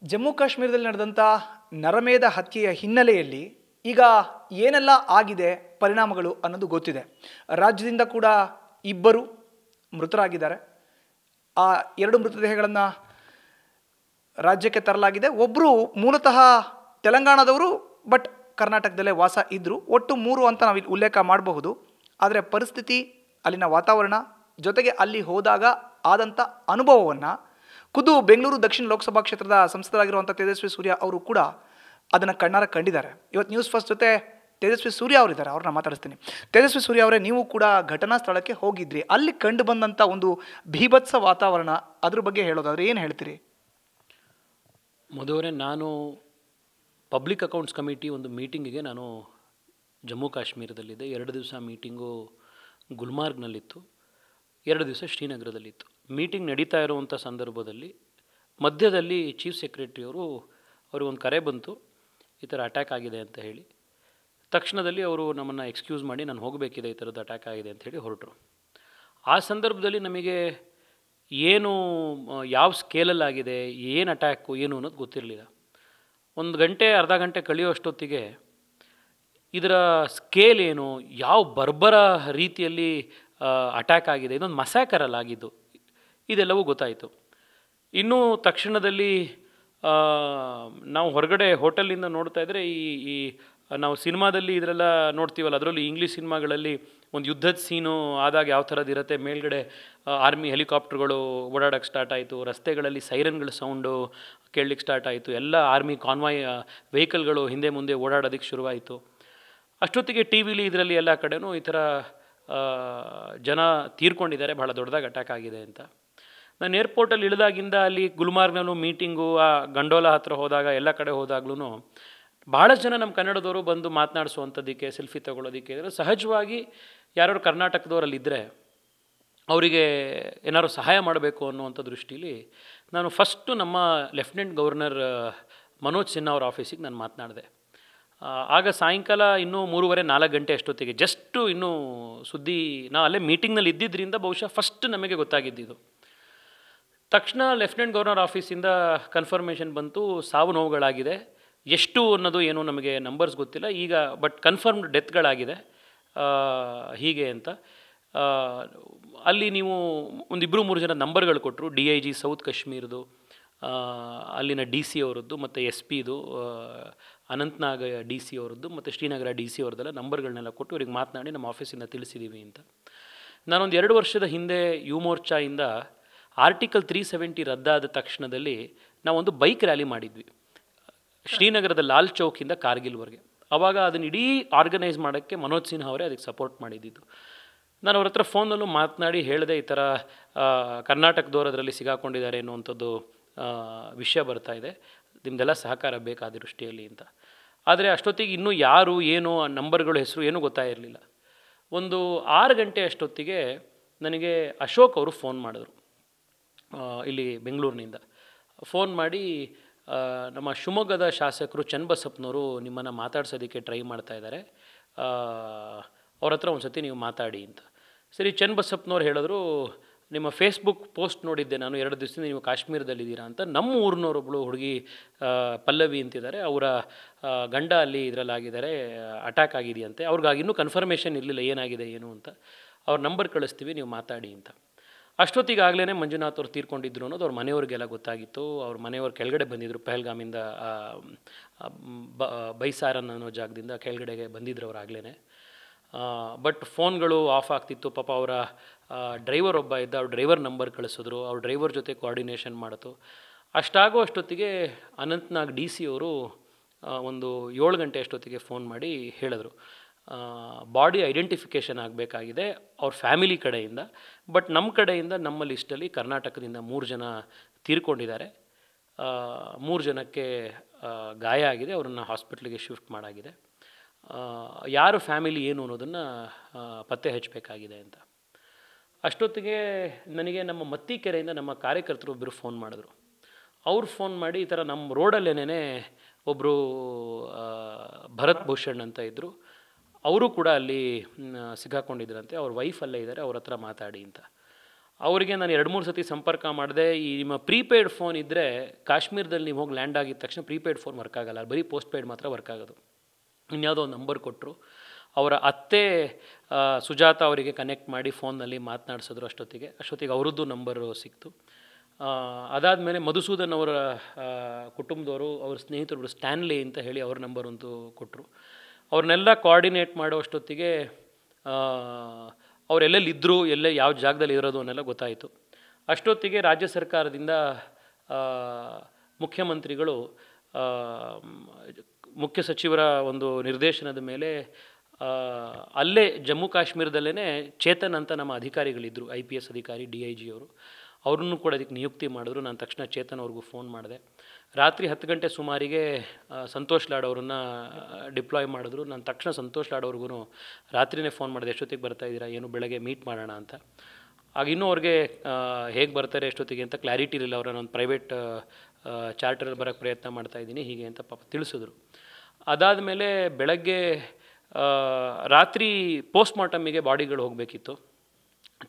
ಜಮ್ಮು ಕಾಶ್ಮೀರದಲ್ಲಿ ನಡೆದಂಥ ನರಮೇಧ ಹತ್ಯೆಯ ಹಿನ್ನೆಲೆಯಲ್ಲಿ ಈಗ ಏನೆಲ್ಲ ಆಗಿದೆ ಪರಿಣಾಮಗಳು ಅನ್ನೋದು ಗೊತ್ತಿದೆ. ರಾಜ್ಯದಿಂದ ಕೂಡ ಇಬ್ಬರು ಮೃತರಾಗಿದ್ದಾರೆ. ಆ ಎರಡು ಮೃತದೇಹಗಳನ್ನು ರಾಜ್ಯಕ್ಕೆ ತರಲಾಗಿದೆ. ಒಬ್ಬರು ಮೂಲತಃ ತೆಲಂಗಾಣದವರು, ಬಟ್ ಕರ್ನಾಟಕದಲ್ಲೇ ವಾಸ ಇದ್ದರು. ಒಟ್ಟು 3 ಅಂತ ನಾವು ಇಲ್ಲಿ ಉಲ್ಲೇಖ ಮಾಡಬಹುದು. ಆದರೆ ಪರಿಸ್ಥಿತಿ, ಅಲ್ಲಿನ ವಾತಾವರಣ, ಜೊತೆಗೆ ಅಲ್ಲಿ ಹೋದಾಗ ಆದಂಥ ಅನುಭವವನ್ನು ಖುದ್ದು ಬೆಂಗಳೂರು ದಕ್ಷಿಣ ಲೋಕಸಭಾ ಕ್ಷೇತ್ರದ ಸಂಸದರಾಗಿರುವಂಥ ತೇಜಸ್ವಿ ಸೂರ್ಯ ಅವರು ಕೂಡ ಅದನ್ನು ಕಣ್ಣಾರ ಕಂಡಿದ್ದಾರೆ. ಇವತ್ತು ನ್ಯೂಸ್ ಫಸ್ಟ್ ಜೊತೆ ತೇಜಸ್ವಿ ಸೂರ್ಯ ಅವರಿದ್ದಾರೆ, ಅವ್ರನ್ನ ಮಾತಾಡಿಸ್ತೀನಿ. ತೇಜಸ್ವಿ ಸೂರ್ಯ ಅವರೇ, ನೀವು ಕೂಡ ಘಟನಾ ಸ್ಥಳಕ್ಕೆ ಹೋಗಿದ್ರಿ. ಅಲ್ಲಿ ಕಂಡು ಬಂದಂಥ ಒಂದು ಭೀಭತ್ಸ ವಾತಾವರಣ, ಅದ್ರ ಬಗ್ಗೆ ಹೇಳೋದಾದ್ರೆ ಏನು ಹೇಳ್ತೀರಿ? ಮಧುವರೇ, ನಾನು ಪಬ್ಲಿಕ್ ಅಕೌಂಟ್ಸ್ ಕಮಿಟಿ ಒಂದು ಮೀಟಿಂಗಿಗೆ ನಾನು ಜಮ್ಮು ಕಾಶ್ಮೀರದಲ್ಲಿದ್ದೆ. 2 ದಿವಸ ಮೀಟಿಂಗು ಗುಲ್ಮಾರ್ಗ್ನಲ್ಲಿತ್ತು, 2 ದಿವಸ ಶ್ರೀನಗರದಲ್ಲಿತ್ತು. ಮೀಟಿಂಗ್ ನಡೀತಾ ಇರುವಂಥ ಸಂದರ್ಭದಲ್ಲಿ ಮಧ್ಯದಲ್ಲಿ ಚೀಫ್ ಸೆಕ್ರೆಟರಿಯವರು ಅವ್ರಿಗೊಂದು ಕರೆ ಬಂತು, ಈ ಥರ ಅಟ್ಯಾಕ್ ಆಗಿದೆ ಅಂತ ಹೇಳಿ. ತಕ್ಷಣದಲ್ಲಿ ಅವರು ನಮ್ಮನ್ನು ಎಕ್ಸ್ಕ್ಯೂಸ್ ಮಾಡಿ, ನಾನು ಹೋಗಬೇಕಿದೆ, ಈ ಥರದ್ದು ಅಟ್ಯಾಕ್ ಆಗಿದೆ ಅಂತ ಹೇಳಿ ಹೊರಟರು. ಆ ಸಂದರ್ಭದಲ್ಲಿ ನಮಗೆ ಏನು, ಯಾವ ಸ್ಕೇಲಲ್ಲಾಗಿದೆ, ಏನು ಅಟ್ಯಾಕು, ಏನು ಅನ್ನೋದು ಗೊತ್ತಿರಲಿಲ್ಲ. 1 ಗಂಟೆ ಅರ್ಧ ಗಂಟೆ ಕಳೆಯುವಷ್ಟೊತ್ತಿಗೆ ಇದರ ಸ್ಕೇಲ್ ಏನು, ಯಾವ ಬರ್ಬರ ರೀತಿಯಲ್ಲಿ ಅಟ್ಯಾಕ್ ಆಗಿದೆ, ಇದೊಂದು ಮಸ್ಯಾಕರಲ್ಲಾಗಿದ್ದು, ಇದೆಲ್ಲವೂ ಗೊತ್ತಾಯಿತು. ಇನ್ನೂ ತಕ್ಷಣದಲ್ಲಿ ನಾವು ಹೊರಗಡೆ ಹೋಟೆಲಿಂದ ನೋಡ್ತಾ ಇದ್ದರೆ, ಈ ನಾವು ಸಿನಿಮಾದಲ್ಲಿ ಇದರೆಲ್ಲ ನೋಡ್ತೀವಲ್ಲ, ಅದರಲ್ಲೂ ಇಂಗ್ಲೀಷ್ ಸಿನಿಮಾಗಳಲ್ಲಿ ಒಂದು ಯುದ್ಧದ ಸೀನು ಆದಾಗ ಯಾವ ಥರದ್ದು ಇರುತ್ತೆ, ಮೇಲ್ಗಡೆ ಆರ್ಮಿ ಹೆಲಿಕಾಪ್ಟರ್ಗಳು ಓಡಾಡೋಕ್ಕೆ ಸ್ಟಾರ್ಟ್ ಆಯಿತು, ರಸ್ತೆಗಳಲ್ಲಿ ಸೈರನ್ಗಳ ಸೌಂಡು ಕೇಳಲಿಕ್ಕೆ ಸ್ಟಾರ್ಟ್ ಆಯಿತು, ಎಲ್ಲ ಆರ್ಮಿ ಕಾನ್ವಾಯ್ ವೆಹಿಕಲ್ಗಳು ಹಿಂದೆ ಮುಂದೆ ಓಡಾಡೋದಕ್ಕೆ ಶುರುವಾಯಿತು. ಅಷ್ಟೊತ್ತಿಗೆ ಟಿ ವಿಲಿ ಇದರಲ್ಲಿ ಎಲ್ಲ ಕಡೆನೂ ಈ ಥರ ಜನ ತೀರ್ಕೊಂಡಿದ್ದಾರೆ, ಭಾಳ ದೊಡ್ಡದಾಗಿ ಅಟ್ಯಾಕ್ ಆಗಿದೆ ಅಂತ. ನಾನು ಏರ್ಪೋರ್ಟಲ್ಲಿ ಇಳಿದಾಗಿಂದ ಅಲ್ಲಿ ಗುಲ್ಮಾರ್ಗ್ನಲ್ಲೂ ಮೀಟಿಂಗು, ಆ ಗಂಡೋಲ ಹತ್ರ ಹೋದಾಗ, ಎಲ್ಲ ಕಡೆ ಹೋದಾಗ್ಲೂ ಭಾಳಷ್ಟು ಜನ ನಮ್ಮ ಕನ್ನಡದವರು ಬಂದು ಮಾತನಾಡಿಸುವಂಥದ್ದಕ್ಕೆ, ಸೆಲ್ಫಿ ತೊಗೊಳೋದಕ್ಕೆ, ಸಹಜವಾಗಿ ಯಾರು ಕರ್ನಾಟಕದವರಲ್ಲಿದ್ದರೆ ಅವರಿಗೆ ಏನಾದ್ರು ಸಹಾಯ ಮಾಡಬೇಕು ಅನ್ನುವಂಥ ದೃಷ್ಟಿಲಿ ನಾನು ಫಸ್ಟು ನಮ್ಮ ಲೆಫ್ಟಿನೆಂಟ್ ಗವರ್ನರ್ ಮನೋಜ್ ಸಿನ್ಹಾ ಅವ್ರ ಆಫೀಸಿಗೆ ನಾನು ಮಾತನಾಡಿದೆ. ಆಗ ಸಾಯಂಕಾಲ ಇನ್ನೂ 3:30-4 ಗಂಟೆ ಅಷ್ಟೊತ್ತಿಗೆ ಜಸ್ಟು ಇನ್ನೂ ಸುದ್ದಿ, ನಾವು ಅಲ್ಲೇ ಮೀಟಿಂಗ್ನಲ್ಲಿ ಇದ್ದಿದ್ದರಿಂದ ಬಹುಶಃ ಫಸ್ಟ್ ನಮಗೆ ಗೊತ್ತಾಗಿದ್ದಿದ್ದು. ತಕ್ಷಣ ಲೆಫ್ಟಿನೆಂಟ್ ಗವರ್ನರ್ ಆಫೀಸಿಂದ ಕನ್ಫರ್ಮೇಷನ್ ಬಂತು, ಸಾವು ನೋವುಗಳಾಗಿದೆ, ಎಷ್ಟು ಅನ್ನೋದು ಏನು ನಮಗೆ ನಂಬರ್ಸ್ ಗೊತ್ತಿಲ್ಲ ಈಗ, ಬಟ್ ಕನ್ಫರ್ಮ್ಡ್ ಡೆತ್ಗಳಾಗಿದೆ ಹೀಗೆ ಅಂತ. ಅಲ್ಲಿ ನೀವು 1-2-3 ಜನ ನಂಬರ್ಗಳು ಕೊಟ್ಟರು. DIG ಸೌತ್ ಕಾಶ್ಮೀರದು, ಅಲ್ಲಿನ DC ಅವರದ್ದು, ಮತ್ತು SP ಅನಂತ್ನಾಗ್ DC ಅವರದ್ದು, ಮತ್ತು ಶ್ರೀನಗರ DC ಅವ್ರದ್ದೆಲ್ಲ ನಂಬರ್ಗಳನ್ನೆಲ್ಲ ಕೊಟ್ಟು ಇವ್ರಿಗೆ ಮಾತನಾಡಿ ನಮ್ಮ ಆಫೀಸಿಂದ ತಿಳಿಸಿದ್ದೀವಿ ಅಂತ. ನಾನೊಂದು 2 ವರ್ಷದ ಹಿಂದೆ ಯು ಮೋರ್ಚಾಯಿಂದ ಆರ್ಟಿಕಲ್ 370 ರದ್ದಾದ ತಕ್ಷಣದಲ್ಲಿ ನಾವೊಂದು ಬೈಕ್ ರ್ಯಾಲಿ ಮಾಡಿದ್ವಿ ಶ್ರೀನಗರದ ಲಾಲ್ ಚೌಕಿಂದ ಕಾರ್ಗಿಲ್ವರೆಗೆ. ಆವಾಗ ಅದನ್ನ ಇಡೀ ಆರ್ಗನೈಸ್ ಮಾಡೋಕ್ಕೆ ಮನೋಜ್ ಸಿನ್ಹಾ ಅವರೇ ಅದಕ್ಕೆ ಸಪೋರ್ಟ್ ಮಾಡಿದ್ದಿದ್ದು. ನಾನು ಅವ್ರ ಹತ್ರ ಫೋನಲ್ಲೂ ಮಾತನಾಡಿ ಹೇಳಿದೆ, ಈ ಥರ ಕರ್ನಾಟಕದವರು ಅದರಲ್ಲಿ ಸಿಗಾಕೊಂಡಿದ್ದಾರೆ ಅನ್ನುವಂಥದ್ದು ವಿಷಯ ಬರ್ತಾ ಇದೆ, ನಿಮ್ಮದೆಲ್ಲ ಸಹಕಾರ ಬೇಕಾದ ದೃಷ್ಟಿಯಲ್ಲಿ ಅಂತ. ಆದರೆ ಅಷ್ಟೊತ್ತಿಗೆ ಇನ್ನೂ ಯಾರು ಏನು ಆ ನಂಬರ್ಗಳ ಹೆಸರು ಏನೂ ಗೊತ್ತಾಗಿರಲಿಲ್ಲ. ಒಂದು 6 ಗಂಟೆ ಅಷ್ಟೊತ್ತಿಗೆ ನನಗೆ ಅಶೋಕ್ ಅವರು ಫೋನ್ ಮಾಡಿದ್ರು, ಇಲ್ಲಿ ಬೆಂಗಳೂರಿನಿಂದ ಫೋನ್ ಮಾಡಿ, ನಮ್ಮ ಶಿವಮೊಗ್ಗದ ಶಾಸಕರು ಚನ್ನಬಸಪ್ಪನವರು ನಿಮ್ಮನ್ನು ಮಾತಾಡ್ಸೋದಕ್ಕೆ ಟ್ರೈ ಮಾಡ್ತಾ ಇದ್ದಾರೆ, ಅವ್ರ ಹತ್ರ ಒಂದು ಸತಿ ನೀವು ಮಾತಾಡಿ ಅಂತ. ಸರಿ, ಚನ್ನಬಸಪ್ಪನವ್ರು ಹೇಳಿದ್ರು, ನಿಮ್ಮ ಫೇಸ್ಬುಕ್ ಪೋಸ್ಟ್ ನೋಡಿದ್ದೆ ನಾನು 2 ದಿವಸದಿಂದ ನೀವು ಕಾಶ್ಮೀರದಲ್ಲಿದ್ದೀರಾ ಅಂತ. ನಮ್ಮ ಊರಿನವರೊಬ್ಬಳು ಹುಡುಗಿ ಪಲ್ಲವಿ ಅಂತಿದ್ದಾರೆ, ಅವರ ಗಂಡ ಅಲ್ಲಿ ಇದರಲ್ಲಾಗಿದ್ದಾರೆ, ಅಟ್ಯಾಕ್ ಆಗಿದೆಯಂತೆ. ಅವ್ರಿಗಾಗಿ ಇನ್ನೂ ಕನ್ಫರ್ಮೇಷನ್ ಇರಲಿಲ್ಲ ಏನಾಗಿದೆ ಏನು ಅಂತ. ಅವ್ರ ನಂಬರ್ ಕಳಿಸ್ತೀವಿ, ನೀವು ಮಾತಾಡಿ ಅಂತ. ಅಷ್ಟೊತ್ತಿಗಾಗಲೇ ಮಂಜುನಾಥ್ ಅವ್ರು ತೀರ್ಕೊಂಡಿದ್ರು ಅನ್ನೋದು ಅವ್ರ ಮನೆಯವ್ರಿಗೆಲ್ಲ ಗೊತ್ತಾಗಿತ್ತು. ಅವ್ರ ಮನೆಯವ್ರು ಕೆಳಗಡೆ ಬಂದಿದ್ದರು, ಪಹಲ್ಗಾಮಿಂದ ಬೈಸಾರನ್ ಅನ್ನೋ ಜಾಗದಿಂದ ಕೆಳಗಡೆಗೆ ಬಂದಿದ್ರು ಅವ್ರು ಆಗಲೇ. ಬಟ್ ಫೋನ್ಗಳು ಆಫ್ ಆಗ್ತಿತ್ತು. ಪಾಪ ಅವರ ಡ್ರೈವರ್ ಒಬ್ಬ ಇದ್ದ, ಅವ್ರ ಡ್ರೈವರ್ ನಂಬರ್ ಕಳಿಸಿದ್ರು, ಅವ್ರ ಡ್ರೈವರ್ ಜೊತೆ ಕೋಆರ್ಡಿನೇಷನ್ ಮಾಡಿತು. ಅಷ್ಟಾಗೋ ಅಷ್ಟೊತ್ತಿಗೆ ಅನಂತ್ನಾಗ್ DC ಅವರು ಒಂದು 7 ಗಂಟೆ ಅಷ್ಟೊತ್ತಿಗೆ ಫೋನ್ ಮಾಡಿ ಹೇಳಿದ್ರು, ಬಾಡಿ ಐಡೆಂಟಿಫಿಕೇಷನ್ ಆಗಬೇಕಾಗಿದೆ ಅವ್ರ ಫ್ಯಾಮಿಲಿ ಕಡೆಯಿಂದ, ಬಟ್ ನಮ್ಮ ಕಡೆಯಿಂದ ನಮ್ಮ ಲಿಸ್ಟಲ್ಲಿ ಕರ್ನಾಟಕದಿಂದ 3 ಜನ ತೀರ್ಕೊಂಡಿದ್ದಾರೆ, 3 ಜನಕ್ಕೆ ಗಾಯ ಆಗಿದೆ, ಅವರನ್ನು ಹಾಸ್ಪಿಟ್ಲಿಗೆ ಶಿಫ್ಟ್ ಮಾಡಾಗಿದೆ, ಯಾರು ಫ್ಯಾಮಿಲಿ ಏನು ಅನ್ನೋದನ್ನು ಪತ್ತೆ ಹಚ್ಚಬೇಕಾಗಿದೆ ಅಂತ. ಅಷ್ಟೊತ್ತಿಗೆ ನನಗೆ ನಮ್ಮ ಮತ್ತಿಕೆರೆಯಿಂದ ನಮ್ಮ ಕಾರ್ಯಕರ್ತರು ಒಬ್ಬರು ಫೋನ್ ಮಾಡಿದ್ರು. ಅವ್ರು ಫೋನ್ ಮಾಡಿ, ಈ ಥರ ನಮ್ಮ ರೋಡಲ್ಲೇನೇ ಒಬ್ಬರು ಭರತ್ ಭೂಷಣ್ ಅಂತ ಇದ್ದರು, ಅವರು ಕೂಡ ಅಲ್ಲಿ ಸಿಗಾಕೊಂಡಿದ್ರಂತೆ, ಅವ್ರ ವೈಫ್ ಅಲ್ಲೇ ಇದ್ದಾರೆ, ಅವ್ರ ಹತ್ರ ಮಾತಾಡಿ ಅಂತ. ಅವರಿಗೆ ನಾನು 2-3 ಸತಿ ಸಂಪರ್ಕ ಮಾಡಿದೆ. ಈ ನಿಮ್ಮ ಪ್ರೀಪೇಯ್ಡ್ ಫೋನ್ ಇದ್ದರೆ ಕಾಶ್ಮೀರದಲ್ಲಿ ನೀವು ಹೋಗಿ ಲ್ಯಾಂಡ್ ಆಗಿದ ತಕ್ಷಣ ಪ್ರೀಪೇಯ್ಡ್ ಫೋನ್ ವರ್ಕ್ ಆಗೋಲ್ಲ, ಬರೀ ಪೋಸ್ಟ್ ಪೇಯ್ಡ್ ಮಾತ್ರ ವರ್ಕ್ ಆಗೋದು. ಇನ್ಯಾವುದೋ ಒಂದು ನಂಬರ್ ಕೊಟ್ಟರು. ಅವರ ಅತ್ತೆ ಸುಜಾತ ಅವರಿಗೆ ಕನೆಕ್ಟ್ ಮಾಡಿ ಫೋನ್ನಲ್ಲಿ ಮಾತನಾಡಿಸಿದ್ರು. ಅಷ್ಟೊತ್ತಿಗೆ ಅವರದ್ದು ನಂಬರು ಸಿಕ್ತು. ಅದಾದಮೇಲೆ ಮಧುಸೂದನ್ ಅವರ ಕುಟುಂಬದವರು, ಅವ್ರ ಸ್ನೇಹಿತರು ಸ್ಟ್ಯಾನ್ಲಿ ಅಂತ ಹೇಳಿ ಅವ್ರ ನಂಬರ್ ಒಂದು ಕೊಟ್ಟರು. ಅವ್ರನ್ನೆಲ್ಲ ಕೋಆರ್ಡಿನೇಟ್ ಮಾಡೋ ಅಷ್ಟೊತ್ತಿಗೆ ಅವರೆಲ್ಲೆಲ್ಲಿದ್ದರು, ಯಾವ ಜಾಗದಲ್ಲಿ ಇರೋದು ಅನ್ನೆಲ್ಲ ಗೊತ್ತಾಯಿತು. ಅಷ್ಟೊತ್ತಿಗೆ ರಾಜ್ಯ ಸರ್ಕಾರದಿಂದ ಮುಖ್ಯಮಂತ್ರಿಗಳು ಮುಖ್ಯ ಸಚಿವರ ಒಂದು ನಿರ್ದೇಶನದ ಮೇಲೆ ಅಲ್ಲೇ ಜಮ್ಮು ಕಾಶ್ಮೀರದಲ್ಲೇ ಚೇತನ್ ಅಂತ ನಮ್ಮ ಅಧಿಕಾರಿಗಳಿದ್ದರು, IPS ಅಧಿಕಾರಿ DIG ಅವರು, ಅವ್ರನ್ನೂ ಕೂಡ ಅದಕ್ಕೆ ನಿಯುಕ್ತಿ ಮಾಡಿದ್ರು. ನಾನು ತಕ್ಷಣ ಚೇತನ್ ಅವ್ರಿಗೂ ಫೋನ್ ಮಾಡಿದೆ. ರಾತ್ರಿ 10 ಗಂಟೆ ಸುಮಾರಿಗೆ ಸಂತೋಷ್ ಲಾಡ್ ಅವರನ್ನು ಡಿಪ್ಲಾಯ್ ಮಾಡಿದ್ರು. ನಾನು ತಕ್ಷಣ ಸಂತೋಷ್ ಲಾಡ್ ಅವ್ರಿಗೂ ರಾತ್ರಿಯೇ ಫೋನ್ ಮಾಡಿದೆ, ಎಷ್ಟೊತ್ತಿಗೆ ಬರ್ತಾಯಿದ್ದೀರಾ, ಏನು ಬೆಳಗ್ಗೆ ಮೀಟ್ ಮಾಡೋಣ ಅಂತ. ಆಗ ಇನ್ನೂ ಅವ್ರಿಗೆ ಹೇಗೆ ಬರ್ತಾರೆ ಎಷ್ಟೊತ್ತಿಗೆ ಅಂತ ಕ್ಲಾರಿಟಿ ಇರಲಿಲ್ಲ. ಅವರ ನಾನು ಪ್ರೈವೇಟ್ ಚಾರ್ಟರಲ್ಲಿ ಬರೋಕ್ಕೆ ಪ್ರಯತ್ನ ಮಾಡ್ತಾಯಿದ್ದೀನಿ ಹೀಗೆ ಅಂತ ಪಾಪ ತಿಳಿಸಿದ್ರು. ಅದಾದಮೇಲೆ ಬೆಳಗ್ಗೆ ರಾತ್ರಿ ಪೋಸ್ಟ್ ಮಾರ್ಟಮಿಗೆ ಬಾಡಿಗಳು ಹೋಗಬೇಕಿತ್ತು.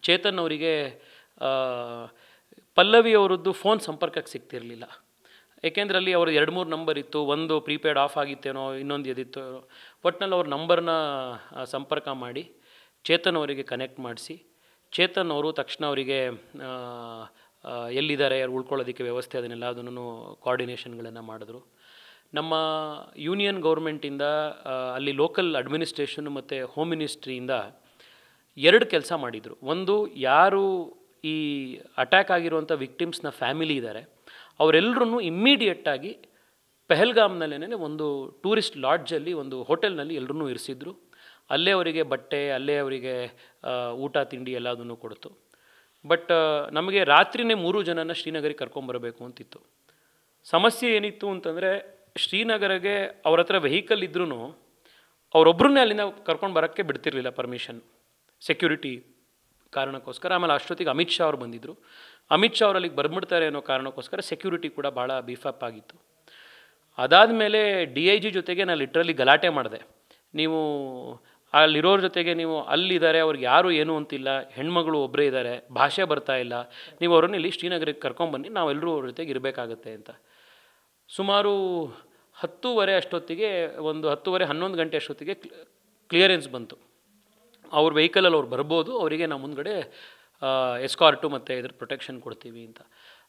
ಚೇತನ್ ಅವರಿಗೆ ಪಲ್ಲವಿ ಅವರದ್ದು ಫೋನ್ ಸಂಪರ್ಕಕ್ಕೆ ಸಿಗ್ತಿರಲಿಲ್ಲ. ಏಕೆಂದರೆ ಅಲ್ಲಿ ಅವ್ರ 2-3 ನಂಬರ್ ಇತ್ತು, ಒಂದು ಪ್ರೀಪೇಯ್ಡ್ ಆಫ್ ಆಗಿತ್ತೇನೋ, ಇನ್ನೊಂದು ಎದಿತ್ತು. ಒಟ್ಟಿನಲ್ಲಿ ಅವ್ರ ನಂಬರ್ನ ಸಂಪರ್ಕ ಮಾಡಿ ಚೇತನ್ ಅವರಿಗೆ ಕನೆಕ್ಟ್ ಮಾಡಿಸಿ, ಚೇತನ್ ಅವರು ತಕ್ಷಣ ಅವರಿಗೆ ಎಲ್ಲಿದ್ದಾರೆ, ಯಾರು ಉಳ್ಕೊಳ್ಳೋದಕ್ಕೆ ವ್ಯವಸ್ಥೆ ಅದನ್ನೆಲ್ಲ ಅದನ್ನು ಕೋಆರ್ಡಿನೇಷನ್ಗಳನ್ನು ಮಾಡಿದ್ರು. ನಮ್ಮ ಯೂನಿಯನ್ ಗೌರ್ಮೆಂಟಿಂದ ಅಲ್ಲಿ ಲೋಕಲ್ ಅಡ್ಮಿನಿಸ್ಟ್ರೇಷನ್ ಮತ್ತು ಹೋಮ್ ಮಿನಿಸ್ಟ್ರಿಯಿಂದ 2 ಕೆಲಸ ಮಾಡಿದರು. ಒಂದು, ಯಾರು ಈ ಅಟ್ಯಾಕ್ ಆಗಿರುವಂಥ ವಿಕ್ಟಿಮ್ಸ್ನ ಫ್ಯಾಮಿಲಿ ಇದ್ದಾರೆ ಅವರೆಲ್ಲರೂ ಇಮ್ಮಿಡಿಯೇಟಾಗಿ ಪೆಹಲ್ಗಾಮ್ನಲ್ಲೇ ಒಂದು ಟೂರಿಸ್ಟ್ ಲಾಡ್ಜಲ್ಲಿ, ಒಂದು ಹೋಟೆಲ್ನಲ್ಲಿ ಎಲ್ಲರೂ ಇರಿಸಿದ್ರು. ಅಲ್ಲೇ ಅವರಿಗೆ ಬಟ್ಟೆ, ಅಲ್ಲೇ ಅವರಿಗೆ ಊಟ ತಿಂಡಿ ಎಲ್ಲದನ್ನು ಕೊಡ್ತು. ಬಟ್ ನಮಗೆ ರಾತ್ರಿಯೇ 3 ಜನನ ಶ್ರೀನಗರಿಗೆ ಕರ್ಕೊಂಬರಬೇಕು ಅಂತಿತ್ತು. ಸಮಸ್ಯೆ ಏನಿತ್ತು ಅಂತಂದರೆ, ಶ್ರೀನಗರಿಗೆ ಅವ್ರ ಹತ್ರ ವೆಹಿಕಲ್ ಇದ್ರೂ ಅವರೊಬ್ಬರನ್ನೇ ಅಲ್ಲಿಂದ ಕರ್ಕೊಂಡು ಬರೋಕ್ಕೆ ಬಿಡ್ತಿರ್ಲಿಲ್ಲ ಪರ್ಮಿಷನ್, ಸೆಕ್ಯೂರಿಟಿ ಕಾರಣಕ್ಕೋಸ್ಕರ. ಆಮೇಲೆ ಅಷ್ಟೊತ್ತಿಗೆ ಅಮಿತ್ ಶಾ ಅವ್ರು ಬಂದಿದ್ದರು. ಅಮಿತ್ ಶಾ ಅವ್ರು ಅಲ್ಲಿಗೆ ಬಂದ್ಬಿಡ್ತಾರೆ ಅನ್ನೋ ಕಾರಣಕ್ಕೋಸ್ಕರ ಸೆಕ್ಯೂರಿಟಿ ಕೂಡ ಭಾಳ ಬೀಫಪ್ ಆಗಿತ್ತು. ಅದಾದಮೇಲೆ DIG ಜೊತೆಗೆ ನಾನು ಲಿಟ್ರಲಿ ಗಲಾಟೆ ಮಾಡಿದೆ. ನೀವು ಅಲ್ಲಿರೋರ ಜೊತೆಗೆ ನೀವು ಅಲ್ಲಿದ್ದಾರೆ, ಅವ್ರಿಗೆ ಯಾರು ಏನೂ ಅಂತಿಲ್ಲ, ಹೆಣ್ಮಗಳು ಒಬ್ಬರೇ ಇದ್ದಾರೆ, ಭಾಷೆ ಬರ್ತಾ ಇಲ್ಲ, ನೀವು ಅವರನ್ನು ಇಲ್ಲಿ ಶ್ರೀನಗರಕ್ಕೆ ಕರ್ಕೊಂಬನ್ನಿ, ನಾವೆಲ್ಲರೂ ಅವ್ರ ಜೊತೆಗೆ ಇರಬೇಕಾಗತ್ತೆ ಅಂತ. ಸುಮಾರು 10:30 ಅಷ್ಟೊತ್ತಿಗೆ, ಒಂದು 10:30-11 ಗಂಟೆ ಅಷ್ಟೊತ್ತಿಗೆ ಕ್ಲಿಯರೆನ್ಸ್ ಬಂತು. ಅವ್ರ ವೆಹಿಕಲಲ್ಲಿ ಅವ್ರು ಬರ್ಬೋದು, ಅವರಿಗೆ ನಾವು ಮುಂದ್ಗಡೆ ಎಸ್ಕಾರ್ಟು ಮತ್ತು ಇದ್ರ ಪ್ರೊಟೆಕ್ಷನ್ ಕೊಡ್ತೀವಿ ಅಂತ.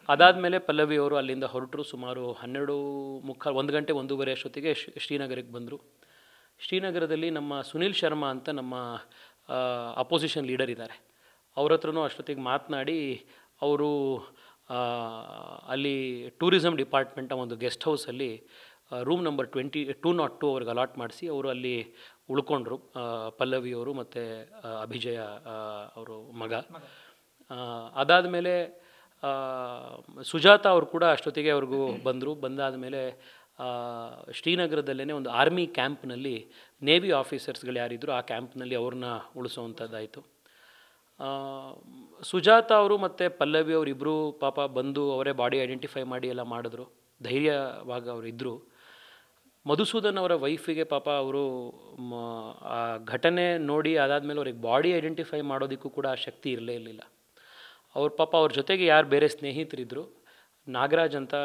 ಅದಾದಮೇಲೆ ಪಲ್ಲವಿ ಅವರು ಅಲ್ಲಿಂದ ಹೊರಟರು. ಸುಮಾರು 12:45, 1 ಗಂಟೆ 1:30 ಅಷ್ಟೊತ್ತಿಗೆ ಶ್ರೀನಗರಕ್ಕೆ ಬಂದರು. ಶ್ರೀನಗರದಲ್ಲಿ ನಮ್ಮ ಸುನಿಲ್ ಶರ್ಮಾ ಅಂತ ನಮ್ಮ ಅಪೋಸಿಷನ್ ಲೀಡರ್ ಇದ್ದಾರೆ, ಅವ್ರ ಹತ್ರನೂ ಅಷ್ಟೊತ್ತಿಗೆ ಮಾತನಾಡಿ ಅವರು ಅಲ್ಲಿ ಟೂರಿಸಮ್ ಡಿಪಾರ್ಟ್ಮೆಂಟ್ ಒಂದು ಗೆಸ್ಟ್ ಹೌಸಲ್ಲಿ ರೂಮ್ ನಂಬರ್ 202 ಅವ್ರಿಗೆ ಅಲಾಟ್ ಮಾಡಿಸಿ ಅವರು ಅಲ್ಲಿ ಉಳ್ಕೊಂಡ್ರು. ಪಲ್ಲವಿಯವರು ಮತ್ತು ಅಭಿಜಯ ಅವರು ಮಗ. ಅದಾದಮೇಲೆ ಸುಜಾತ ಅವರು ಕೂಡ ಅಷ್ಟೊತ್ತಿಗೆ ಅವ್ರಿಗೂ ಬಂದರು. ಬಂದಾದಮೇಲೆ ಶ್ರೀನಗರದಲ್ಲೇ ಒಂದು ಆರ್ಮಿ ಕ್ಯಾಂಪ್ನಲ್ಲಿ ನೇವಿ ಆಫೀಸರ್ಸ್ಗಳು ಯಾರಿದ್ರು ಆ ಕ್ಯಾಂಪ್ನಲ್ಲಿ ಅವ್ರನ್ನ ಉಳಿಸೋವಂಥದ್ದಾಯಿತು. ಸುಜಾತ ಅವರು ಮತ್ತು ಪಲ್ಲವಿ ಅವರಿಬ್ಬರು ಪಾಪ ಬಂದು ಅವರೇ ಬಾಡಿ ಐಡೆಂಟಿಫೈ ಮಾಡಿ ಎಲ್ಲ ಮಾಡಿದ್ರು, ಧೈರ್ಯವಾಗಿ ಅವರು ಇದ್ದರು. ಮಧುಸೂದನ್ ಅವರ ವೈಫಿಗೆ ಪಾಪ ಅವರು ಆ ಘಟನೆ ನೋಡಿ ಅದಾದಮೇಲೆ ಅವ್ರಿಗೆ ಬಾಡಿ ಐಡೆಂಟಿಫೈ ಮಾಡೋದಕ್ಕೂ ಕೂಡ ಆ ಶಕ್ತಿ ಇರಲಿಲ್ಲ. ಅವ್ರ ಪಾಪ ಅವ್ರ ಜೊತೆಗೆ ಯಾರು ಬೇರೆ ಸ್ನೇಹಿತರಿದ್ದರು, ನಾಗರಾಜ್ ಅಂತ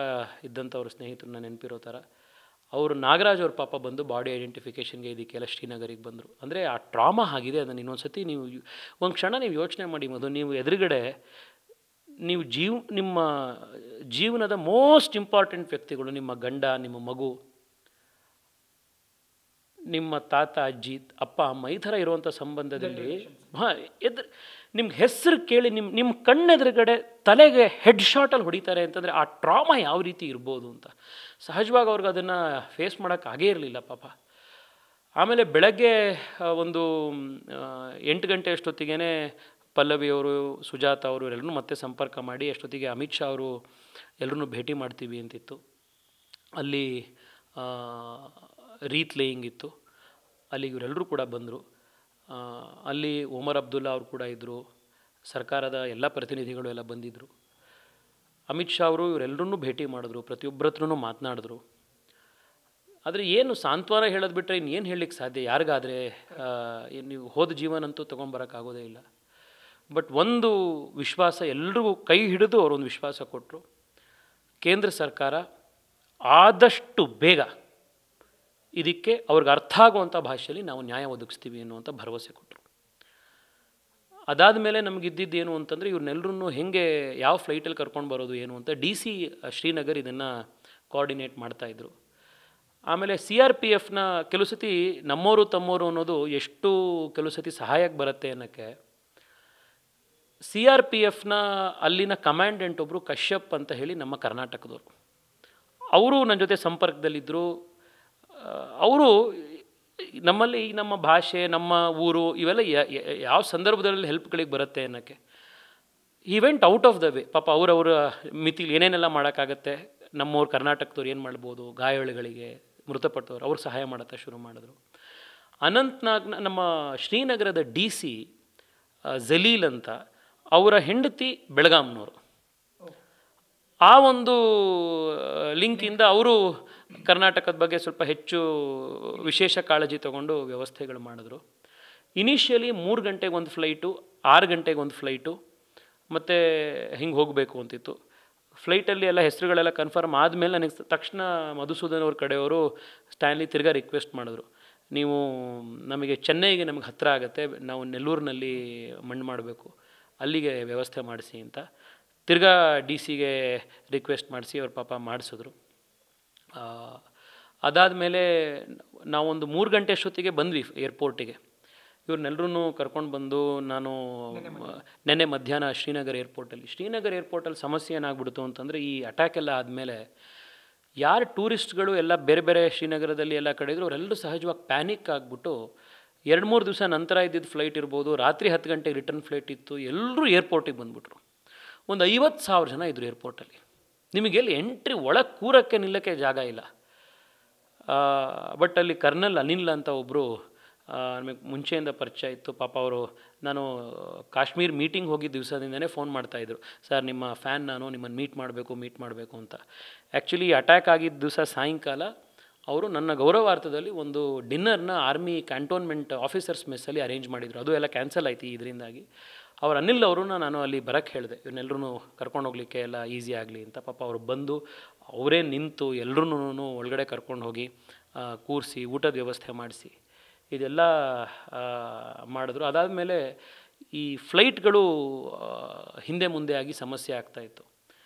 ಇದ್ದಂಥವ್ರ ಸ್ನೇಹಿತರನ್ನ ನೆನಪಿರೋ ಥರ, ಅವರು ನಾಗರಾಜ್ ಅವ್ರ ಪಾಪ ಬಂದು ಬಾಡಿ ಐಡೆಂಟಿಫಿಕೇಷನ್ಗೆ ಇದಕ್ಕೆಲ್ಲ ಶ್ರೀನಗರಿಗೆ ಬಂದರು. ಅಂದರೆ ಆ ಟ್ರಾಮಾ ಆಗಿದೆ. ಅದನ್ನು ಇನ್ನೊಂದು ಸತಿ ನೀವು ಒಂದು ಕ್ಷಣ ನೀವು ಯೋಚನೆ ಮಾಡಿ ಮಧು, ನೀವು ಎದುರುಗಡೆ ನೀವು ನಿಮ್ಮ ಜೀವನದ ಮೋಸ್ಟ್ ಇಂಪಾರ್ಟೆಂಟ್ ವ್ಯಕ್ತಿಗಳು, ನಿಮ್ಮ ಗಂಡ, ನಿಮ್ಮ ಮಗು, ನಿಮ್ಮ ತಾತ, ಅಜ್ಜಿ, ಅಪ್ಪ, ಅಮ್ಮ, ಈ ಥರ ಇರುವಂಥ ಸಂಬಂಧದಲ್ಲಿ ನಿಮ್ಗೆ ಹೆಸರು ಕೇಳಿ ನಿಮ್ಮ ಕಣ್ಣೆದುರುಗಡೆ ತಲೆಗೆ ಹೆಡ್ ಶಾಟಲ್ಲಿ ಹೊಡಿತಾರೆ ಅಂತಂದರೆ ಆ ಟ್ರಾಮಾ ಯಾವ ರೀತಿ ಇರ್ಬೋದು ಅಂತ ಸಹಜವಾಗಿ ಅವ್ರಿಗೆ ಅದನ್ನು ಫೇಸ್ ಮಾಡೋಕ್ಕಾಗೇ ಇರಲಿಲ್ಲ ಪಾಪ. ಆಮೇಲೆ ಬೆಳಗ್ಗೆ ಒಂದು 8 ಗಂಟೆ ಅಷ್ಟೊತ್ತಿಗೆ ಪಲ್ಲವಿಯವರು, ಸುಜಾತ ಅವರು ಎಲ್ಲರೂ ಮತ್ತೆ ಸಂಪರ್ಕ ಮಾಡಿ ಅಷ್ಟೊತ್ತಿಗೆ ಅಮಿತ್ ಶಾ ಅವರು ಎಲ್ಲರೂ ಭೇಟಿ ಮಾಡ್ತೀವಿ ಅಂತಿತ್ತು. ಅಲ್ಲಿ ರೀತ್ ಲೇಯಿಂಗ್ ಇತ್ತು, ಅಲ್ಲಿಗೆ ಇವರೆಲ್ಲರೂ ಕೂಡ ಬಂದರು. ಅಲ್ಲಿ ಒಮರ್ ಅಬ್ದುಲ್ಲಾ ಅವರು ಕೂಡ ಇದ್ದರು, ಸರ್ಕಾರದ ಎಲ್ಲ ಪ್ರತಿನಿಧಿಗಳು ಎಲ್ಲ ಬಂದಿದ್ದರು. ಅಮಿತ್ ಶಾ ಅವರು ಇವರೆಲ್ಲರನ್ನೂ ಭೇಟಿ ಮಾಡಿದ್ರು, ಪ್ರತಿಯೊಬ್ಬರ ಹತ್ರನೂ ಮಾತನಾಡಿದ್ರು. ಆದರೆ ಏನು ಸಾಂತ್ವನ ಹೇಳೋದು ಬಿಟ್ಟರೆ ಇನ್ನೇನು ಹೇಳಲಿಕ್ಕೆ ಸಾಧ್ಯ? ಯಾರಿಗಾದರೆ ನೀವು ಹೋದ ಜೀವನಂತೂ ತೊಗೊಂಬರೋಕ್ಕಾಗೋದೇ ಇಲ್ಲ. ಬಟ್ ಒಂದು ವಿಶ್ವಾಸ ಎಲ್ರಿಗೂ ಕೈ ಹಿಡಿದು ಅವರೊಂದು ವಿಶ್ವಾಸ ಕೊಟ್ಟರು. ಕೇಂದ್ರ ಸರ್ಕಾರ ಆದಷ್ಟು ಬೇಗ ಇದಕ್ಕೆ ಅವ್ರಿಗೆ ಅರ್ಥ ಆಗುವಂಥ ಭಾಷೆಯಲ್ಲಿ ನಾವು ನ್ಯಾಯ ಒದಗಿಸ್ತೀವಿ ಅನ್ನುವಂಥ ಭರವಸೆ ಕೊಟ್ಟರು. ಅದಾದ ಮೇಲೆ ನಮಗಿದ್ದಿದ್ದೇನು ಅಂತಂದರೆ ಇವ್ರನ್ನೆಲ್ಲರೂ ಹೇಗೆ ಯಾವ ಫ್ಲೈಟಲ್ಲಿ ಕರ್ಕೊಂಡು ಬರೋದು ಏನು ಅಂತ DC ಶ್ರೀನಗರ್ ಇದನ್ನು ಕೋಆರ್ಡಿನೇಟ್ ಮಾಡ್ತಾಯಿದ್ರು. ಆಮೇಲೆ CRPFನ ಕೆಲವು ಸತಿ ನಮ್ಮವರು ತಮ್ಮವರು ಅನ್ನೋದು ಎಷ್ಟು ಕೆಲವು ಸತಿ ಸಹಾಯಕ್ಕೆ ಬರುತ್ತೆ ಅನ್ನೋಕ್ಕೆ CRPFನ ಅಲ್ಲಿನ ಕಮಾಂಡೆಂಟ್ ಒಬ್ಬರು ಕಶ್ಯಪ್ ಅಂತ ಹೇಳಿ ನಮ್ಮ ಕರ್ನಾಟಕದವರು, ಅವರು ನನ್ನ ಜೊತೆ ಸಂಪರ್ಕದಲ್ಲಿದ್ದರು. ಅವರು ನಮ್ಮಲ್ಲಿ ಈ ನಮ್ಮ ಭಾಷೆ ನಮ್ಮ ಊರು ಇವೆಲ್ಲ ಯಾವ ಸಂದರ್ಭದಲ್ಲಿ ಹೆಲ್ಪ್ಗಳಿಗೆ ಬರುತ್ತೆ ಅನ್ನೋಕ್ಕೆ ಈ went out of the way. ಪಾಪ ಅವರವರ ಮಿತಿಲಿ ಏನೇನೆಲ್ಲ ಮಾಡೋಕ್ಕಾಗತ್ತೆ, ನಮ್ಮವ್ರು ಕರ್ನಾಟಕದವ್ರು ಏನು ಮಾಡ್ಬೋದು, ಗಾಯಾಳುಗಳಿಗೆ ಮೃತಪಟ್ಟವ್ರು ಅವ್ರು ಸಹಾಯ ಮಾಡುತ್ತಾ ಶುರು ಮಾಡಿದ್ರು. ಅನಂತ್ನಾಗ್ನ ನಮ್ಮ ಶ್ರೀನಗರದ DC ಜಲೀಲ್ ಅಂತ, ಅವರ ಹೆಂಡತಿ ಬೆಳಗಾಂನವರು. ಆ ಒಂದು ಲಿಂಕಿಂದ ಅವರು ಕರ್ನಾಟಕದ ಬಗ್ಗೆ ಸ್ವಲ್ಪ ಹೆಚ್ಚು ವಿಶೇಷ ಕಾಳಜಿ ತಗೊಂಡು ವ್ಯವಸ್ಥೆಗಳು ಮಾಡಿದ್ರು. ಇನಿಷಿಯಲಿ 3 ಗಂಟೆಗೆ ಒಂದು ಫ್ಲೈಟು, 6 ಗಂಟೆಗೆ ಒಂದು ಫ್ಲೈಟು ಮತ್ತು ಹಿಂಗೆ ಹೋಗಬೇಕು ಅಂತಿತ್ತು. ಫ್ಲೈಟಲ್ಲಿ ಎಲ್ಲ ಹೆಸರುಗಳೆಲ್ಲ ಕನ್ಫರ್ಮ್ ಆದಮೇಲೆ ನನಗೆ ತಕ್ಷಣ ಮಧುಸೂದನ್ ಅವ್ರ ಕಡೆಯವರು ಸ್ಟ್ಯಾನ್ಲಿ ತಿರ್ಗಾ ರಿಕ್ವೆಸ್ಟ್ ಮಾಡಿದ್ರು, ನೀವು ನಮಗೆ ಚೆನ್ನೈಗೆ ನಮಗೆ ಹತ್ತಿರ ಆಗುತ್ತೆ, ನಾವು ನೆಲ್ಲೂರಿನಲ್ಲಿ ಮಣ್ಣು ಮಾಡಬೇಕು, ಅಲ್ಲಿಗೆ ವ್ಯವಸ್ಥೆ ಮಾಡಿಸಿ ಅಂತ ತಿರ್ಗಾ DCಗೆ ರಿಕ್ವೆಸ್ಟ್ ಮಾಡಿಸಿ ಅವ್ರ ಪಾಪ ಮಾಡಿಸಿದ್ರು. ಅದಾದಮೇಲೆ ನಾವೊಂದು 3 ಗಂಟೆ ಅಷ್ಟೊತ್ತಿಗೆ ಬಂದ್ವಿ ಏರ್ಪೋರ್ಟಿಗೆ. ಇವ್ರನ್ನೆಲ್ಲರೂ ಕರ್ಕೊಂಡು ಬಂದು ನಾನು ನೆನ್ನೆ ಮಧ್ಯಾಹ್ನ ಶ್ರೀನಗರ್ ಏರ್ಪೋರ್ಟಲ್ಲಿ ಸಮಸ್ಯೆ ಏನಾಗ್ಬಿಡ್ತು ಅಂತಂದರೆ ಈ ಅಟ್ಯಾಕ್ ಎಲ್ಲ ಆದಮೇಲೆ ಯಾರು ಟೂರಿಸ್ಟ್ಗಳು ಎಲ್ಲ ಬೇರೆ ಬೇರೆ ಶ್ರೀನಗರದಲ್ಲಿ ಎಲ್ಲ ಕಡೆ ಇದ್ರು ಅವರೆಲ್ಲರೂ ಸಹಜವಾಗಿ ಪ್ಯಾನಿಕ್ ಆಗಿಬಿಟ್ಟು 2-3 ದಿವಸ ನಂತರ ಇದ್ದಿದ್ದು ಫ್ಲೈಟ್ ಇರ್ಬೋದು, ರಾತ್ರಿ 10 ಗಂಟೆಗೆ ರಿಟರ್ನ್ ಫ್ಲೈಟ್ ಇತ್ತು, ಎಲ್ಲರೂ ಏರ್ಪೋರ್ಟಿಗೆ ಬಂದುಬಿಟ್ರು. ಒಂದು 50,000 ಜನ ಇದ್ದರು ಏರ್ಪೋರ್ಟಲ್ಲಿ. ನಿಮಗೆಲ್ಲಿ ಎಂಟ್ರಿ ಒಳಗೆ ಕೂರಕ್ಕೆ ನಿಲ್ಲಕ್ಕೆ ಜಾಗ ಇಲ್ಲ. ಬಟ್ ಅಲ್ಲಿ ಕರ್ನಲ್ ಅನಿಲ್ ಅಂತ ಒಬ್ಬರು ನಮಗೆ ಮುಂಚೆಯಿಂದ ಪರಿಚಯ ಇತ್ತು. ಪಾಪ ಅವರು ನಾನು ಕಾಶ್ಮೀರ್ ಮೀಟಿಂಗ್ ಹೋಗಿದ್ದ ದಿವಸದಿಂದನೇ ಫೋನ್ ಮಾಡ್ತಾಯಿದ್ರು, ಸರ್ ನಿಮ್ಮ ಫ್ಯಾನ್ ನಾನು, ನಿಮ್ಮನ್ನು ಮೀಟ್ ಮಾಡಬೇಕು ಅಂತ. ಆ್ಯಕ್ಚುಲಿ ಅಟ್ಯಾಕ್ ಆಗಿದ್ದ ದಿವಸ ಸಾಯಂಕಾಲ ಅವರು ನನ್ನ ಗೌರವಾರ್ಥದಲ್ಲಿ ಒಂದು ಡಿನ್ನರ್ನ ಆರ್ಮಿ ಕ್ಯಾಂಟೋನ್ಮೆಂಟ್ ಆಫೀಸರ್ಸ್ ಮೆಸ್ಸಲ್ಲಿ ಅರೇಂಜ್ ಮಾಡಿದರು. ಅದು ಎಲ್ಲ ಕ್ಯಾನ್ಸಲ್ ಆಯಿತು ಇದರಿಂದಾಗಿ. ಅವ್ರು ಅನಿಲ್ ಅವ್ರನ್ನ ನಾನು ಅಲ್ಲಿ ಬರೋಕ್ಕೆ ಹೇಳಿದೆ, ಇವನ್ನೆಲ್ಲರೂ ಕರ್ಕೊಂಡು ಹೋಗಲಿಕ್ಕೆ ಎಲ್ಲ ಈಸಿ ಆಗಲಿ ಅಂತ. ಪಾಪ ಅವರು ಬಂದು ಅವರೇ ನಿಂತು ಎಲ್ಲರೂ ಒಳಗಡೆ ಕರ್ಕೊಂಡು ಹೋಗಿ ಕೂರಿಸಿ ಊಟದ ವ್ಯವಸ್ಥೆ ಮಾಡಿಸಿ ಇದೆಲ್ಲ ಮಾಡಿದ್ರು. ಅದಾದಮೇಲೆ ಈ ಫ್ಲೈಟ್ಗಳು ಹಿಂದೆ ಮುಂದೆ ಆಗಿ ಸಮಸ್ಯೆ ಆಗ್ತಾಯಿತ್ತು.